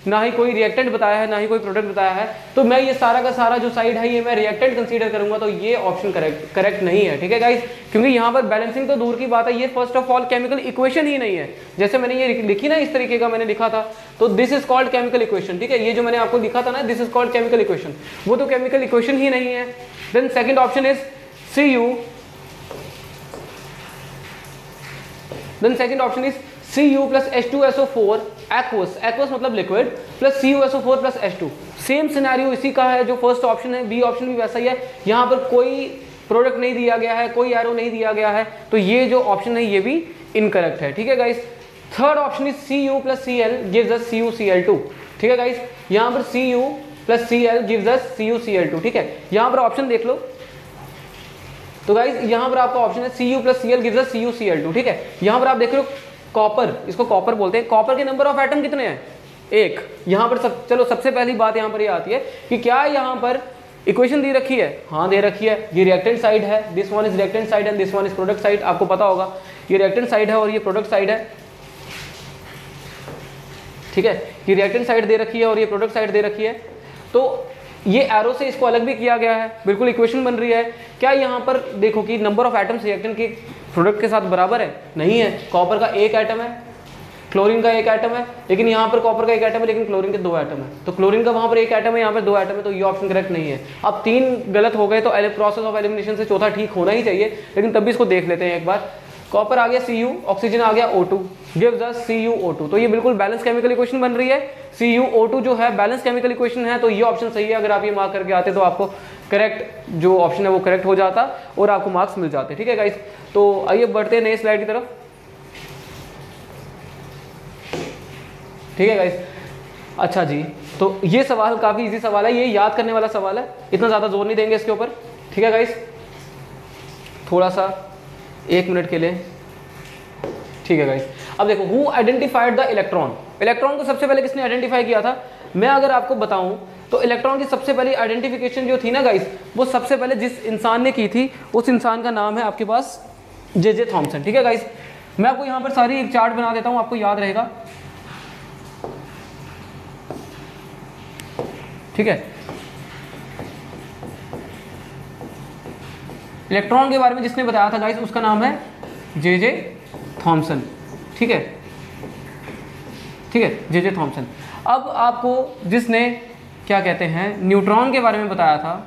ना ही कोई रिएक्टेंट बताया है, ना ही कोई प्रोडक्ट बताया है। तो मैं ये सारा का सारा जो साइड है ये मैं रिएक्टेंट कंसीडर करूंगा, तो ये ऑप्शन करेक्ट नहीं है, ठीक है गाइस। क्योंकि यहाँ पर बैलेंसिंग तो दूर की बात है, ये first of all chemical equation ही नहीं है। जैसे मैंने ये लिखी ना, इस तरीके का मैंने लिखा था, तो this is called chemical equation, ठीक है। ये जो मैंने आपको लिखा था ना, this is called chemical equation, वो तो केमिकल इक्वेशन ही नहीं है। Then second option is Cu + H2SO4 aqueous मतलब liquid + CuSO4 + H2। Same scenario इसी का है जो फर्स्ट ऑप्शन है, बी ऑप्शन भी वैसा ही है। यहाँ पर कोई प्रोडक्ट नहीं दिया गया है, कोई एरो नहीं दिया गया है, तो ये जो ऑप्शन है ये भी इनकरेक्ट है, ठीक है guys. Third option is Cu + Cl gives us CuCl2, ठीक है गाइस। यहाँ पर Cu + Cl gives us CuCl2, ठीक है। यहाँ पर ऑप्शन देख लो, तो गाइस यहाँ पर आपका ऑप्शन है Cu + Cl gives us CuCl2, ठीक है। यहाँ पर आप देख रहे हो कॉपर, इसको कॉपर बोलते हैं। कॉपर के नंबर ऑफ एटम कितने हैं, 1। यहाँ पर चलो सबसे पहली बात यहाँ पर ये आती है कि क्या यहाँ पर इक्वेशन दी रखी है, हाँ दे रखी है। ये रिएक्टेंट साइड है, this one is reactant side and this one is product side, आपको पता होगा। ये रिएक्टेंट साइड है और ये प्रोडक्ट साइड है, ठीक है। ये रिएक्टेंट साइड दे रखी है और ये प्रोडक्ट साइड दे रखी है। तो ये एरो से इसको अलग भी किया गया है, बिल्कुल इक्वेशन बन रही है। क्या यहाँ पर देखो कि नंबर ऑफ एटम्स रिएक्टेंट के प्रोडक्ट के साथ बराबर है, नहीं है। कॉपर का 1 एटम है, क्लोरीन का 1 एटम है, लेकिन यहाँ पर कॉपर का 1 एटम है लेकिन क्लोरीन के 2 एटम है। तो क्लोरीन का वहाँ पर 1 एटम है, यहाँ पर 2 एटम है, तो ये ऑप्शन करेक्ट नहीं है। अब 3 गलत हो गए तो प्रोसेस ऑफ एलिमिनेशन से चौथा ठीक होना ही चाहिए, लेकिन तब भी इसको देख लेते हैं एक बार। कॉपर आ गया Cu, ऑक्सीजन आ गया O2, गिव्स अस CuO2। तो ये बिल्कुल बैलेंस केमिकल इक्वेशन बन रही है। CuO2 जो है बैलेंस केमिकल इक्वेशन है, तो ये ऑप्शन सही है। अगर आप ये मार्क करके आते तो आपको करेक्ट जो ऑप्शन है वो करेक्ट हो जाता और आपको मार्क्स मिल जाते, ठीक है गाइस। तो आइए बढ़ते हैं नए स्लाइड की तरफ, ठीक है गाइस। अच्छा जी, तो ये सवाल काफी इजी सवाल है, ये याद करने वाला सवाल है, इतना ज्यादा जोर नहीं देंगे इसके ऊपर, ठीक है गाइस। थोड़ा सा 1 मिनट के लिए, ठीक है गाइस। अब देखो, who identified the electron. Electron को सबसे पहले किसने आइडेंटिफाई किया था, मैं अगर आपको बताऊं तो इलेक्ट्रॉन की सबसे पहली आइडेंटिफिकेशन जो थी ना गाइस, वो सबसे पहले जिस इंसान ने की थी उस इंसान का नाम है आपके पास जे थॉमसन। ठीक है गाइस, मैं आपको यहाँ पर सारी एक चार्ट बना देता हूँ, आपको याद रहेगा। ठीक है, इलेक्ट्रॉन के बारे में जिसने बताया था गाइस उसका नाम है जे थॉमसन। ठीक है, ठीक है, जे थॉमसन। अब आपको जिसने क्या कहते हैं न्यूट्रॉन के बारे में बताया था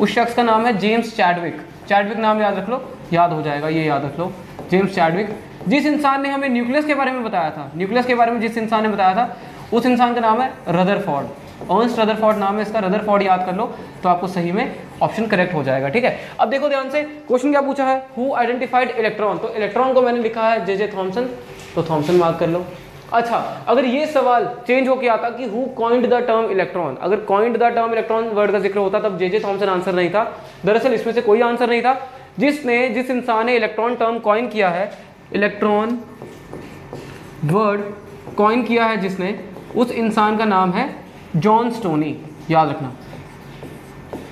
उस शख्स का नाम है जेम्स चैडविक। चैडविक नाम याद रख लो, याद हो जाएगा, ये याद रख लो, जेम्स चैडविक। जिस इंसान ने हमें न्यूक्लियस के बारे में बताया था, न्यूक्लियस के बारे में जिस इंसान ने बताया था उस इंसान का नाम है रदरफोर्ड। अर्नस्ट रदरफोर्ड नाम है इसका, रदरफोर्ड याद कर लो तो आपको सही में ऑप्शन करेक्ट हो जाएगा। ठीक है, अब देखो ध्यान से, क्वेश्चन क्या पूछा है, हु आइडेंटिफाइड इलेक्ट्रॉन। तो इलेक्ट्रॉन को मैंने लिखा है जे थॉमसन, तो थॉमसन मार्क कर लो। अच्छा, अगर ये सवाल चेंज होके आता कि who coined the term electron, अगर coined the term electron word का जिक्र होता तब जे थॉमसन आंसर नहीं था। दरअसल इसमें से कोई आंसर नहीं था। जिस इंसान ने इलेक्ट्रॉन टर्म कॉइन किया है, इलेक्ट्रॉन वर्ड कॉइन किया है जिसने, उस इंसान का नाम है जॉन स्टोनी, याद रखना।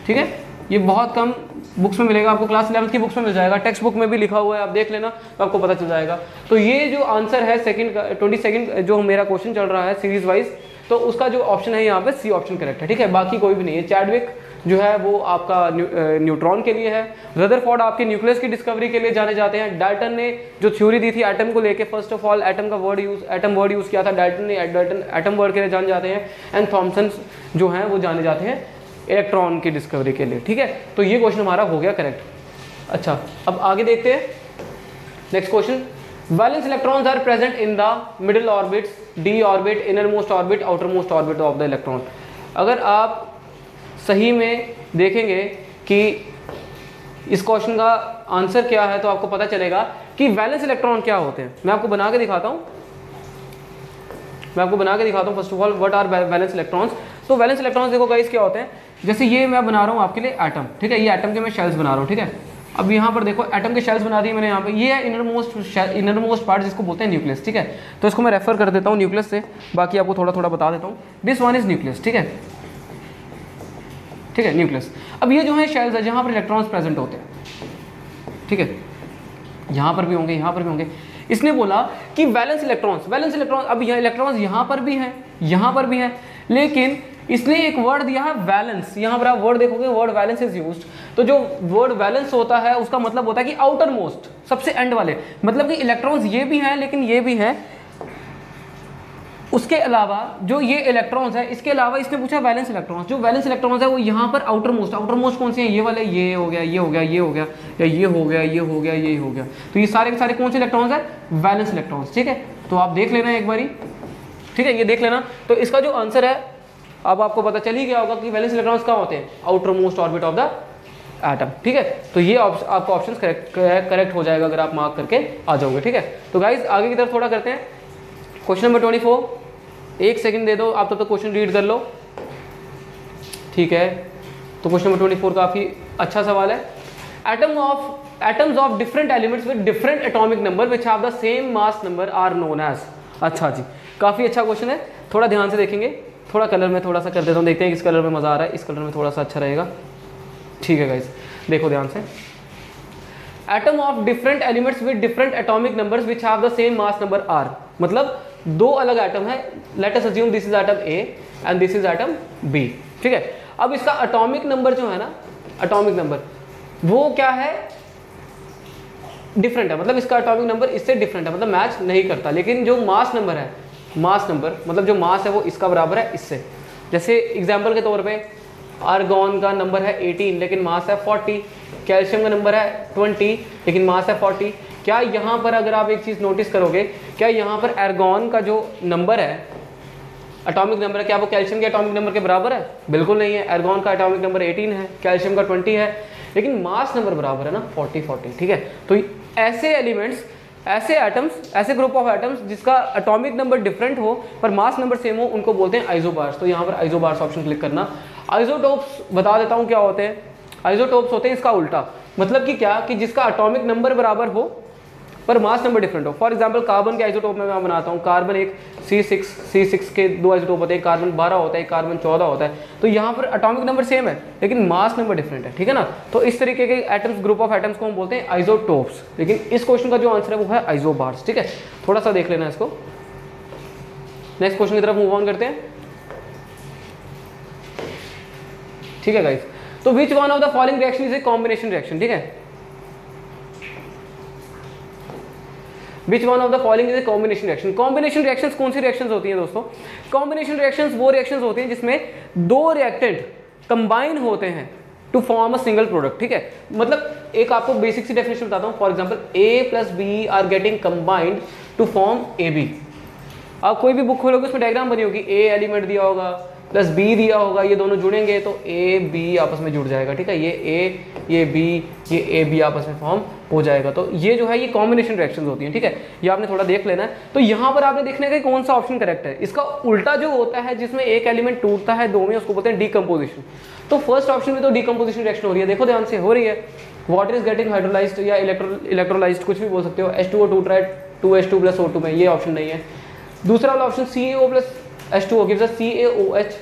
ठीक है, ये बहुत कम बुक्स में मिलेगा आपको, क्लास 11 की बुक्स में मिल जाएगा, टेक्स्ट बुक में भी लिखा हुआ है, आप देख लेना तो आपको पता चल जाएगा। तो ये जो आंसर है सेकंड 22 जो मेरा क्वेश्चन चल रहा है सीरीज वाइज, तो उसका जो ऑप्शन है यहाँ पे सी ऑप्शन करेक्ट है। ठीक है, बाकी कोई भी नहीं है। चैडविक जो है वो आपका न्यूट्रॉन के लिए है, रदरफोर्ड आपके न्यूक्लियस की डिस्कवरी के लिए जाने जाते हैं, डाल्टन ने जो थ्योरी दी थी एटम को लेके, फर्स्ट ऑफ ऑल एटम का वर्ड यूज किया था डाल्टन ने, एटम वर्ड के लिए जाने जाते हैं, एंड थॉमसन जो हैं वो जाने जाते हैं इलेक्ट्रॉन की डिस्कवरी के लिए। ठीक है, तो ये क्वेश्चन हमारा हो गया करेक्ट। अच्छा, अब आगे देखते हैं next question. Valence electrons are present in the middle orbits, D orbit, innermost orbit, outermost orbit of the electron. अगर आप सही में देखेंगे कि इस क्वेश्चन का आंसर क्या है तो आपको पता चलेगा कि वैलेंस इलेक्ट्रॉन क्या होते हैं। मैं आपको बना के दिखाता हूँ, first of all what are valence electrons. तो वैलेंस इलेक्ट्रॉन्स देखो गाइस क्या होते हैं, जैसे ये मैं बना रहा हूँ आपके लिए एटम। ठीक है, ये एटम के मैं शेल्स बना रहा हूँ। ठीक है, अब यहाँ पर देखो एटम के शेल्स बना दिए मैंने यहाँ पे, ये है इनर मोस्ट पार्ट जिसको बोलते हैं न्यूक्लियस। ठीक है, तो इसको मैं रेफर कर देता हूँ न्यूक्लियस से, बाकी आपको थोड़ा थोड़ा बता देता हूँ। This one is nucleus. ठीक है, ठीक है, न्यूक्लियस। अब ये जो है शेल्स है जहाँ पर इलेक्ट्रॉन्स प्रेजेंट होते हैं। ठीक है, यहाँ पर भी होंगे, यहाँ पर भी होंगे। इसने बोला कि वैलेंस इलेक्ट्रॉन्स, अब यहाँ इलेक्ट्रॉन्स यहाँ पर भी हैं, यहाँ पर भी हैं, लेकिन इसने एक वर्ड दिया है वैलेंस। यहाँ पर आप वर्ड देखोगे, वर्ड वैलेंस इज यूज्ड। तो जो वर्ड वैलेंस होता है उसका मतलब होता है कि आउटर मोस्ट, सबसे एंड वाले, मतलब कि इलेक्ट्रॉन्स ये भी हैं लेकिन ये भी हैं, उसके अलावा जो ये इलेक्ट्रॉन्स है, इसके अलावा इसने पूछा वैलेंस इलेक्ट्रॉन्स। जो वैलेंस इलेक्ट्रॉन्स है वो यहाँ पर आउटर मोस्ट कौन से हैं, ये वाले, ये हो गया, ये हो गया, ये हो गया, या ये हो गया, ये हो गया, ये हो गया। तो ये सारे के सारे कौन से इलेक्ट्रॉन्स है, वैलेंस इलेक्ट्रॉन्स। ठीक है, तो आप देख लेना एक बारी। ठीक है, ये देख लेना। तो इसका जो आंसर है अब आपको पता चल ही गया होगा कि वैलेंस इलेक्ट्रॉन्स कहाँ होते हैं, outer most orbit of the atom. ठीक है, तो ये आपका ऑप्शन करेक्ट हो जाएगा अगर आप मार्क करके आ जाओगे। ठीक है, तो गाइज आगे की तरफ थोड़ा करते हैं। क्वेश्चन नंबर 24, एक सेकंड दे दो आप तब तक क्वेश्चन रीड कर लो। ठीक है, तो क्वेश्चन नंबर 24 काफी अच्छा सवाल है। Atoms of different elements with different atomic number which have the same mass number are known as. अच्छा जी, काफी अच्छा क्वेश्चन है, थोड़ा ध्यान से देखेंगे। थोड़ा कलर में थोड़ा सा कर देता हूँ, देखते हैं किस कलर में मजा आ रहा है, इस कलर में थोड़ा सा अच्छा रहेगा। ठीक है गाइस, देखो ध्यान से। Atom of different elements with different atomic numbers which have the same mass number are, मतलब दो अलग एटम है। Let us assume this is atom A and this is atom B. ठीक है, अब इसका एटॉमिक नंबर जो है ना, एटॉमिक नंबर वो क्या है, डिफरेंट है, मतलब इसका एटॉमिक नंबर इससे डिफरेंट है, मतलब मैच नहीं करता। लेकिन जो मास नंबर है, मास नंबर मतलब जो मास है वो इसका बराबर है इससे। जैसे एग्जांपल के तौर पे आर्गॉन का नंबर है 18 लेकिन मास है 40, कैल्शियम का नंबर है 20 लेकिन मास है 40। क्या यहाँ पर अगर आप एक चीज़ नोटिस करोगे, क्या यहाँ पर आर्गॉन का जो नंबर है, एटॉमिक नंबर है, क्या वो कैल्शियम के एटॉमिक नंबर के बराबर है? बिल्कुल नहीं है। आर्गॉन का एटॉमिक नंबर 18 है, कैल्शियम का 20 है, लेकिन मास नंबर बराबर है ना, 40-40। ठीक है, तो ऐसे एलिमेंट्स, ऐसे एटम्स, ऐसे ग्रुप ऑफ एटम्स जिसका एटॉमिक नंबर डिफरेंट हो पर मास नंबर सेम हो, उनको बोलते हैं आइसोबार्स। तो यहाँ पर आइसोबार्स ऑप्शन क्लिक करना। आइसोटोप्स बता देता हूँ क्या होते हैं। आइसोटोप्स होते हैं इसका उल्टा, मतलब कि क्या, कि जिसका एटॉमिक नंबर बराबर हो पर मास नंबर डिफरेंट हो। फॉर एग्जांपल कार्बन के आइसोटोप में मैं बनाता हूँ, कार्बन एक C6 के 2 आइसोटोप होते हैं, कार्बन 12 होता है, कार्बन 14 होता है, तो यहाँ पर एटॉमिक नंबर सेम है लेकिन मास नंबर डिफरेंट है, ठीक है ना। तो इस तरीके के एटम्स, ग्रुप ऑफ एटम्स को हम बोलते हैं आइसोटोप्स, लेकिन इस क्वेश्चन का जो आंसर है वो है आइसोबार्स, ठीक है। थोड़ा सा देख लेना इसको। नेक्स्ट क्वेश्चन की तरफ मूव ऑन करते हैं, ठीक है गाइस। तो which one of the following reaction is a combination reaction, ठीक है। Which one of the following is a combination reaction. Combination reactions कौन सी रिएक्शंस होती हैं दोस्तों? कॉम्बिनेशन रिएक्शंस वो रिएक्शंस होती हैं जिसमें दो रिएक्टेंट कंबाइन होते हैं to form a single product, ठीक है। मतलब एक आपको बेसिक सी डेफिनेशन बताता हूं। For example A plus B are getting combined to form AB। आप कोई भी बुक खोलोगे उसमें डायग्राम बनी होगी, A एलिमेंट दिया होगा प्लस B दिया होगा, ये दोनों जुड़ेंगे तो A B आपस में जुड़ जाएगा, ठीक है। ये A ये B ये AB आपस में फॉर्म हो जाएगा। तो ये जो है ये कॉम्बिनेशन रिएक्शंस होती हैं, ठीक है। ये आपने थोड़ा देख लेना है। तो यहाँ पर आपने देखने का कौन सा ऑप्शन करेक्ट है। इसका उल्टा जो होता है जिसमें एक एलिमेंट टूटता है दो में, उसको बोलते हैं डीकम्पोजिशन। तो फर्स्ट ऑप्शन में तो डीकम्पोजिशन रिएक्शन हो रही है, देखो ध्यान से हो रही है। वाटर इज गेटिंग हाइड्रोलाइज्ड या इलेक्ट्रोलाइज्ड, कुछ भी बोल सकते हो। H2O टूट रहा है 2H2 प्लस O2 में, ये ऑप्शन नहीं है। दूसरा वाला option CaO plus H2O gives us CaOH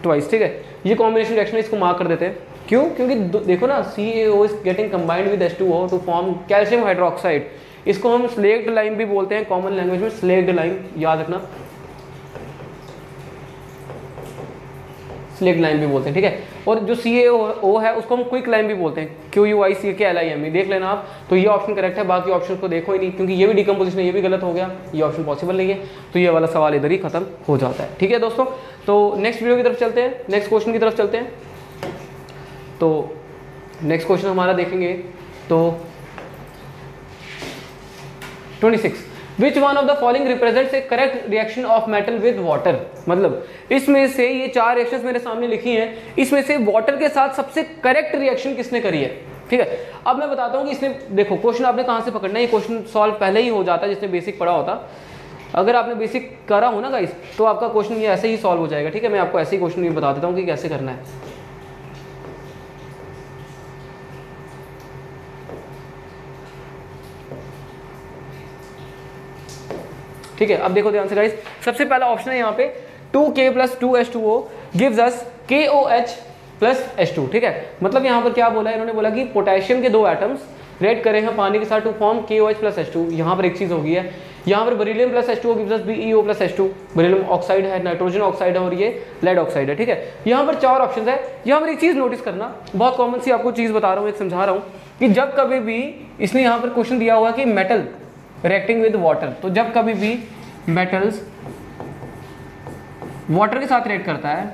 twice, ठीक है। ये कॉम्बिनेशन रिएक्शन है, इसको मार्क कर देते हैं। क्यों? क्योंकि देखो ना, CaO is getting combined with H2O to form calcium hydroxide. इसको हम स्लेक्ड लाइन भी बोलते हैं, कॉमन लैंग्वेज में स्लेक्ड लाइन, याद रखना, स्लेक्ड लाइन भी बोलते हैं, ठीक है। और जो CaO है उसको हम क्विक लाइन भी बोलते हैं, QUICKLIME, देख लेना आप। तो ये ऑप्शन करेक्ट है, बाकी ऑप्शन को देखो ही नहीं, क्योंकि ये भी डिकम्पोजिशन है, ये भी गलत हो गया, ये ऑप्शन पॉसिबल नहीं है। तो ये वाला सवाल इधर ही खत्म हो जाता है, ठीक है दोस्तों। तो नेक्स्ट वीडियो की तरफ चलते हैं, नेक्स्ट क्वेश्चन की तरफ चलते हैं। तो नेक्स्ट क्वेश्चन हमारा देखेंगे तो 26, which one of the following represents A correct reaction of metal with water. मतलब इसमें से ये चार रिएक्शंस मेरे सामने लिखी हैं, इसमें से वाटर के साथ सबसे करेक्ट रिएक्शन किसने करी है, ठीक है। अब मैं बताता हूँ कि इसने, देखो क्वेश्चन आपने कहाँ से पकड़ना है, ये क्वेश्चन सॉल्व पहले ही हो जाता है जिसने बेसिक पढ़ा होता। अगर आपने बेसिक करा हो ना गाइस, तो आपका क्वेश्चन ये ऐसे ही सॉल्व हो जाएगा, ठीक है। मैं आपको ऐसे ही क्वेश्चन बता देता हूँ कि कैसे करना है। ठीक है, अब देखो ध्यान से गाइस, सबसे पहला ऑप्शन है यहाँ पे 2K plus 2H2O gives us KOH plus H2, ठीक है। मतलब यहाँ पर क्या बोला है, इन्होंने बोला कि पोटेशियम के दो एटम्स रेड करे हैं पानी के साथ to form KOH plus H2। यहाँ पर एक चीज होगी है, यहाँ पर beryllium plus H2O gives us BeO plus H2। Beryllium oxide है, नाइट्रोजन ऑक्साइड है और ये लेड ऑक्साइड है, ठीक है। यहाँ पर चार ऑप्शन है। यहाँ पर एक चीज नोटिस करना, बहुत कॉमन सी आपको चीज बता रहा हूँ, एक समझा रहा हूँ कि जब कभी भी इसने यहाँ पर क्वेश्चन दिया हुआ कि मेटल रिएक्टिंग विद वाटर, तो जब कभी भी मेटल्स वाटर के साथ रिएक्ट करता है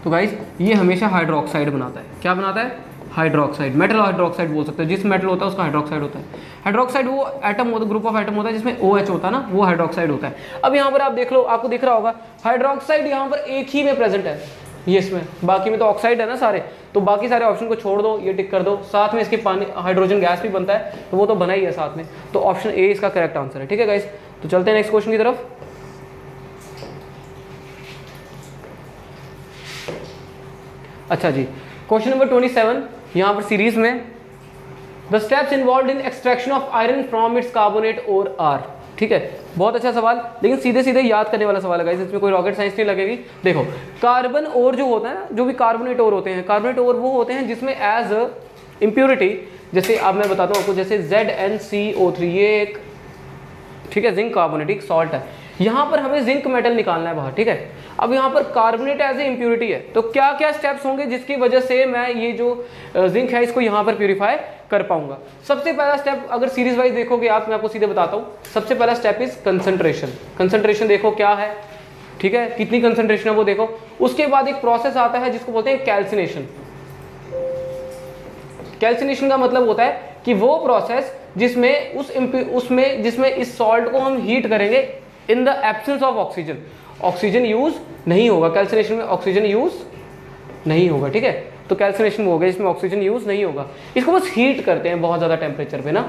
तो गाइस ये हमेशा हाइड्रोक्साइड बनाता है। क्या बनाता है? हाइड्रोक्साइड। मेटल हाइड्रोक्साइड बोल सकते हैं, जिस मेटल होता है उसका हाइड्रोक्साइड होता है। हाइड्रोक्साइड वो एटम होता है, ग्रुप ऑफ एटम होता है जिसमें OH होता है ना, वो हाइड्रोक्साइड होता है। अब यहाँ पर आप देख लो, आपको दिख रहा होगा हाइड्रोक्साइड यहाँ पर एक ही में प्रेजेंट है, ये इसमें, बाकी में तो ऑक्साइड है ना सारे, तो बाकी सारे ऑप्शन को छोड़ दो, ये टिक कर दो। साथ में इसके पानी हाइड्रोजन गैस भी बनता है, तो वो तो बना ही है साथ में, तो ऑप्शन ए इसका करेक्ट आंसर है, ठीक है गाइस। तो चलते हैं नेक्स्ट क्वेश्चन की तरफ। अच्छा जी, क्वेश्चन नंबर 27 यहाँ पर सीरीज में, the steps involve in extraction of iron from its carbonate और आर, ठीक है। बहुत अच्छा सवाल, लेकिन सीधे सीधे याद करने वाला सवाल है गाइस, इसमें कोई रॉकेट साइंस नहीं लगेगी। देखो कार्बन और जो होता है ना, जो भी कार्बोनेट और होते हैं, कार्बोनेट और वो होते हैं जिसमें एज इम्प्योरिटी, जैसे अब मैं बताता हूँ आपको, जैसे ZnCO3 ये एक, ठीक है, जिंक कार्बोनेट सॉल्ट है। यहाँ पर हमें जिंक मेटल निकालना है बाहर, ठीक है। अब यहाँ पर कार्बोनेट एज ए इम्प्योरिटी है, तो क्या क्या स्टेप्स होंगे जिसकी वजह से मैं ये जो जिंक है इसको यहाँ पर प्यूरिफाई कर पाऊंगा। सबसे पहला स्टेप अगर सीरीज वाइज देखोगे आप, मैं आपको सीधे बताता हूँ। सबसे पहला स्टेप इज कंसंट्रेशन। कंसंट्रेशन देखो क्या है, ठीक है, कितनी कंसंट्रेशन है वो देखो। उसके बाद एक प्रोसेस आता है जिसको बोलते हैं कैल्सिनेशन। कैल्सिनेशन का मतलब होता है कि वो प्रोसेस जिसमें इस सॉल्ट को हम हीट करेंगे in the absence of oxygen. Oxygen use नहीं होगा कैल्सिनेशन में, ऑक्सीजन यूज नहीं होगा, ठीक है। तो कैल्सिनेशन हो गया जिसमें ऑक्सीजन यूज नहीं होगा। इसको बस हीट करते हैं बहुत ज्यादा टेम्परेचर पे ना,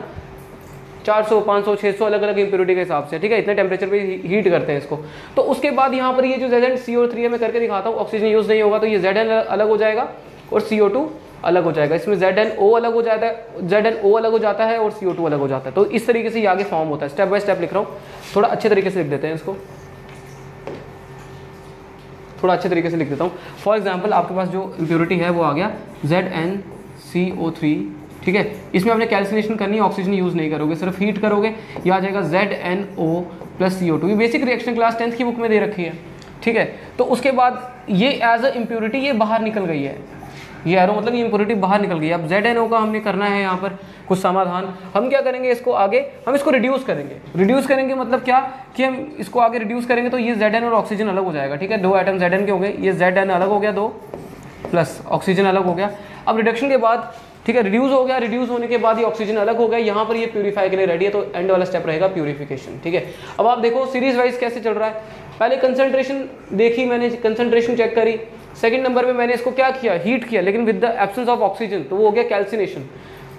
400 500 600 अलग अलग इंप्योरिटी के हिसाब से, ठीक है, इतने टेम्परेचर पे हीट करते हैं इसको। तो उसके बाद यहाँ पर ये जो ZnCO3 है मैं करके दिखाता हूँ, ऑक्सीजन यूज नहीं होगा तो ये Zn अलग हो जाएगा और CO2 अलग हो जाएगा, इसमें ZnO अलग हो जाता है, ZnO अलग हो जाता है और CO2 अलग हो जाता है। तो इस तरीके से ये आगे फॉर्म होता है। स्टेप बाय स्टेप लिख रहा हूँ, थोड़ा अच्छे तरीके से लिख देते हैं इसको, थोड़ा अच्छे तरीके से लिख देता हूँ। फॉर एग्जाम्पल आपके पास जो इम्प्योरिटी है वो आ गया ZnCO3, ठीक है। इसमें आपने कैल्सिनेशन करनी है, ऑक्सीजन यूज़ नहीं करोगे, सिर्फ हीट करोगे, ये आ जाएगा ZnO + CO2। ये बेसिक रिएक्शन क्लास 10th की बुक में दे रखी है, ठीक है। तो उसके बाद ये एज अ इम्प्योरिटी ये बाहर निकल गई है, ये एरो मतलब ये इम्प्योरिटी बाहर निकल गई है। अब ZnO का हमने करना है यहाँ पर कुछ समाधान। हम क्या करेंगे, इसको आगे हम इसको रिड्यूस करेंगे। रिड्यूस करेंगे मतलब क्या कि हम इसको आगे रिड्यूस करेंगे तो ये Zn और ऑक्सीजन अलग हो जाएगा, ठीक है। 2 एटम Zn के हो गए, ये Zn अलग हो गया 2 प्लस ऑक्सीजन अलग हो गया। अब रिडक्शन के बाद, ठीक है, रिड्यूस हो गया, रिड्यूस होने के बाद ये ऑक्सीजन अलग हो गया, यहाँ पर ये प्यूरीफाई के लिए रेडी है। तो एंड वाला स्टेप रहेगा प्यूरिफिकेशन, ठीक है। अब आप देखो सीरीज वाइज कैसे चल रहा है। पहले कंसंट्रेशन देखी मैंने, कंसंट्रेशन चेक करी, सेकंड नंबर पे मैंने इसको क्या किया, हीट किया, लेकिन with the absence of oxygen, तो वो हो गया कैल्सिनेशन।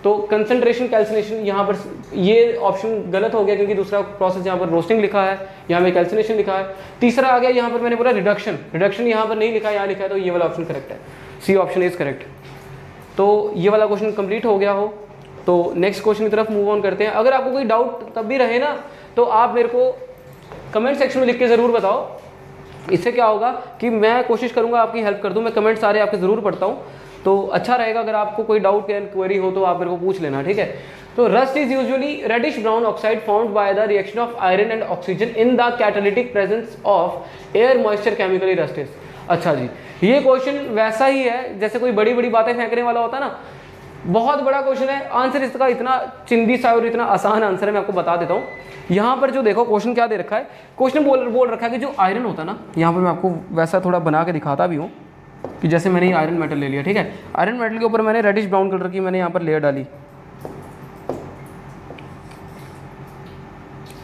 तो कंसंट्रेशन कैल्सिनेशन, यहाँ पर ये ऑप्शन गलत हो गया क्योंकि दूसरा प्रोसेस यहाँ पर रोस्टिंग लिखा है, यहाँ पे कैल्सिनेशन लिखा है। तीसरा आ गया यहाँ पर मैंने बोला रिडक्शन, रिडक्शन यहाँ पर नहीं लिखा, यहाँ लिखा है, तो ये वाला ऑप्शन करेक्ट है, सी ऑप्शन इज करेक्ट। तो ये वाला क्वेश्चन कंप्लीट हो गया हो तो नेक्स्ट क्वेश्चन की तरफ मूव ऑन करते हैं। अगर आपको कोई डाउट तब भी रहे ना तो आप मेरे को कमेंट सेक्शन में लिख के ज़रूर बताओ। इससे क्या होगा कि मैं कोशिश करूंगा आपकी हेल्प कर दूं। मैं कमेंट सारे आपके ज़रूर पढ़ता हूं, तो अच्छा रहेगा। अगर आपको कोई डाउट या क्वेरी हो तो आप मेरे को पूछ लेना, ठीक है। तो rust is usually reddish brown oxide found by the reaction of iron and oxygen in the catalytic presence of air moisture chemically rust is. अच्छा जी, ये क्वेश्चन वैसा ही है जैसे कोई बड़ी बड़ी बातें फेंकने वाला होता है ना, बहुत बड़ा क्वेश्चन है। आंसर इसका इतना चिंदी सा और इतना आसान आंसर है, मैं आपको बता देता हूँ। यहाँ पर जो देखो क्वेश्चन क्या दे रखा है, क्वेश्चन बोल रखा है कि जो आयरन होता है ना, यहाँ पर मैं आपको वैसा थोड़ा बना के दिखाता भी हूँ कि जैसे मैंने ये आयरन मेटल ले लिया, ठीक है। आयरन मेटल के ऊपर मैंने रेडिश ब्राउन कलर की मैंने यहाँ पर लेयर डाली,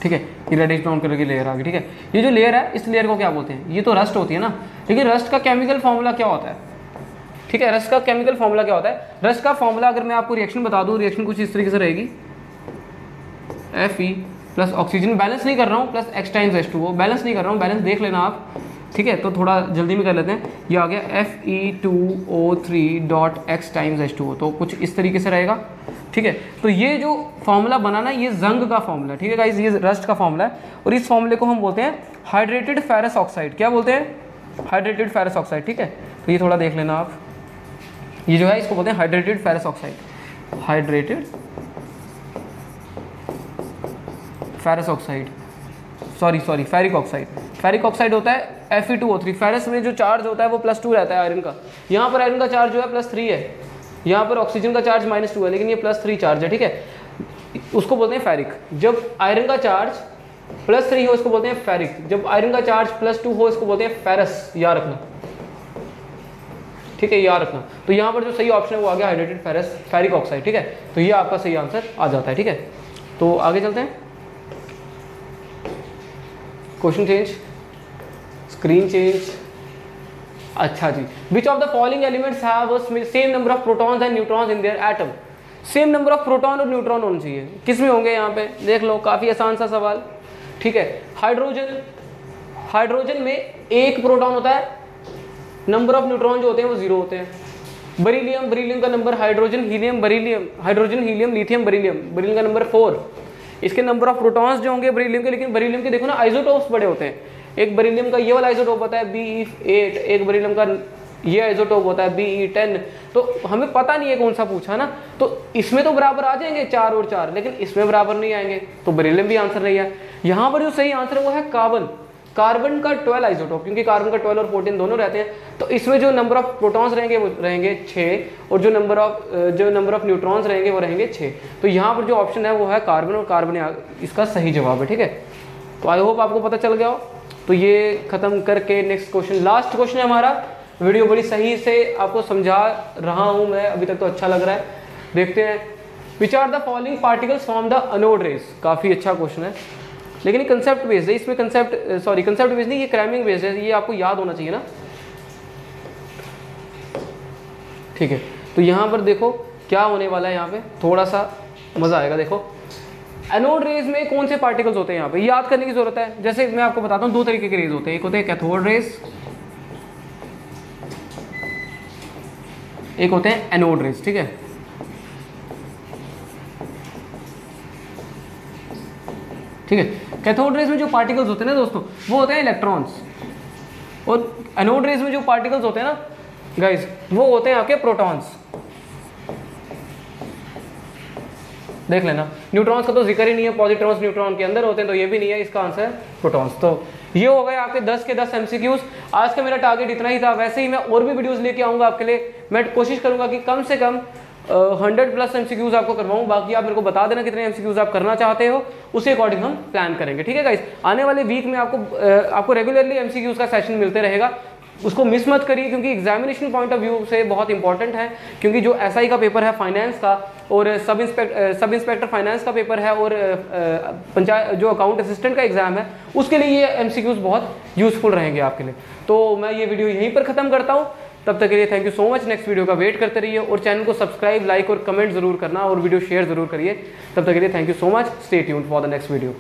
ठीक है। ये रेडिश ब्राउन कलर की लेयर आ गई, ठीक है। ये जो लेयर है इस लेयर को क्या बोलते हैं, ये तो रस्ट होती है ना, लेकिन रस्ट का केमिकल फॉर्मूला क्या होता है, ठीक है। रस्ट का केमिकल फॉर्मूला क्या होता है, रस्ट का फॉर्मूला अगर मैं आपको रिएक्शन बता दूं, रिएक्शन कुछ इस तरीके से रहेगी, Fe प्लस ऑक्सीजन, बैलेंस नहीं कर रहा हूँ, plus X times H2O, balance नहीं कर रहा हूँ, बैलेंस देख लेना आप, ठीक है। तो थोड़ा जल्दी में कर लेते हैं। ये आ गया Fe2O3 X टाइम्स H2O, तो कुछ इस तरीके से रहेगा, ठीक है। तो ये जो फॉर्मूला बनाना, ये जंग का फॉर्मूला, ठीक है गाइस, ये रस्ट का फॉर्मूला है। और इस फॉर्मूले को हम बोलते हैं हाइड्रेटेड फेरस ऑक्साइड। क्या बोलते हैं, हाइड्रेटेड फेरस ऑक्साइड, ठीक है। तो ये थोड़ा देख लेना आप, ये जो है इसको बोलते हैं hydrated ferrous oxide, hydrated ferrous oxide, sorry ferric oxide. Ferric oxide होता है Fe2O3। फेरस में जो चार्ज होता है वो +2 रहता है आयरन का, यहाँ पर आयरन का चार्ज जो है +3 है, यहाँ पर ऑक्सीजन का चार्ज -2 है, लेकिन ये +3 चार्ज है, ठीक है। उसको बोलते हैं फेरिक। जब आयरन का चार्ज +3 हो इसको बोलते हैं फेरिक, जब आयरन का चार्ज +2 हो इसको बोलते हैं फेरस, याद रखना, ठीक है, याद रखना। तो यहाँ पर जो सही ऑप्शन है वो आ गया हाइड्रेटेड फेरिक ऑक्साइड, ठीक है। तो ये आपका सही आंसर आ जाता है, ठीक है। तो आगे चलते हैं, क्वेश्चन चेंज, स्क्रीन चेंज। अच्छा जी, which of the following elements have same number of protons and neutrons in their atom. Same number of proton और न्यूट्रॉन होने चाहिए, किस में होंगे, यहाँ पे देख लो, काफी आसान सा सवाल, ठीक है। हाइड्रोजन, हाइड्रोजन में एक प्रोटॉन होता है, नंबर ऑफ न्यूट्रॉन जो होते हैं वो 0 होते हैं। बेरिलियम, बेरिलियम का number, hydrogen helium beryllium, hydrogen helium lithium beryllium, beryllium का नंबर 4। इसके नंबर ऑफ प्रोटॉन्स जो होंगे बेरिलियम के, लेकिन बेरिलियम के देखो ना आइसोटोप्स बड़े होते हैं। एक बेरिलियम का ये वाला आइसोटोप होता है Be8, एक बेरिलियम का ये आइसोटोप होता है Be10। तो हमें पता नहीं है कौन सा पूछा ना, तो इसमें तो बराबर आ जाएंगे 4 और 4, लेकिन इसमें बराबर नहीं आएंगे, तो बेरिलियम भी आंसर नहीं है। यहाँ पर जो सही आंसर है वो है कार्बन। कार्बन का 12 आइसोटोप, क्योंकि कार्बन का 12 और 14 दोनों रहते हैं, तो इसमें जो नंबर ऑफ प्रोटॉन्स रहेंगे वो रहेंगे 6, और जो नंबर ऑफ न्यूट्रॉन्स रहेंगे वो रहेंगे 6। तो यहाँ पर जो ऑप्शन है वो है कार्बन, और कार्बन इसका सही जवाब है, ठीक है। तो आई होप आपको पता चल गया हो। तो ये खत्म करके नेक्स्ट क्वेश्चन, लास्ट क्वेश्चन है हमारा। वीडियो बड़ी सही से आपको समझा रहा हूँ मैं, अभी तक तो अच्छा लग रहा है। देखते हैं, which are the following particles from the anode rays. काफ़ी अच्छा क्वेश्चन है, लेकिन ये कंसेप्ट बेस्ड है, इसमें कंसेप्ट बेस्ड नहीं, ये क्रैमिंग बेस्ड है, ये आपको याद होना चाहिए ना, ठीक है। तो यहाँ पर देखो क्या होने वाला है, यहाँ पे थोड़ा सा मजा आएगा। देखो एनोड रेज में कौन से पार्टिकल्स होते हैं, यहाँ पे याद करने की जरूरत है। जैसे मैं आपको बताता हूँ, 2 तरीके के रेज होते हैं, एक होते हैं कैथोड रेज, एक होते हैं एनोड रेज, ठीक है। ठीक है, कैथोड रेज में जो पार्टिकल्स होते हैं ना दोस्तों, वो होते हैं इलेक्ट्रॉन्स, और एनोड रेज में जो पार्टिकल्स होते हैं ना गाइस, वो होते हैं आपके प्रोटॉन्स। देख लेना, न्यूट्रॉन्स का तो जिक्र ही नहीं है, पॉजिट्रॉन्स न्यूट्रॉन के अंदर होते हैं, तो ये भी नहीं है, इसका आंसर है प्रोटॉन्स। तो ये हो गए आपके 10 के 10 एमसीक्यूज। आज का मेरा टारगेट इतना ही था, वैसे ही मैं और भी वीडियोस लेके आऊंगा आपके लिए। मैं कोशिश करूंगा कि कम से कम 100+ एमसीक्यूज आपको करवाऊं। बाकी आप मेरे को बता देना कितने एमसीक्यूज आप करना चाहते हो, उसी अकॉर्डिंग हम प्लान करेंगे, ठीक है गाइस। आने वाले वीक में आपको रेगुलरली एमसीक्यूज का सेशन मिलते रहेगा, उसको मिस मत करिए, क्योंकि एग्जामिनेशन पॉइंट ऑफ व्यू से बहुत इंपॉर्टेंट है। क्योंकि जो एसआई का पेपर है फाइनेंस का, और सब इंस्पेक्टर फाइनेंस का पेपर है, और पंचायत जो अकाउंट असिस्टेंट का एग्जाम है, उसके लिए ये एमसीक्यूज बहुत यूजफुल रहेंगे आपके लिए। तो मैं ये वीडियो यहीं पर खत्म करता हूँ। तब तक के लिए thank you so much. Next video का वेट करते रहिए, और चैनल को सब्सक्राइब, लाइक और कमेंट जरूर करना, और वीडियो शेयर जरूर करिए। तब तक के लिए thank you so much. Stay tuned for the next video.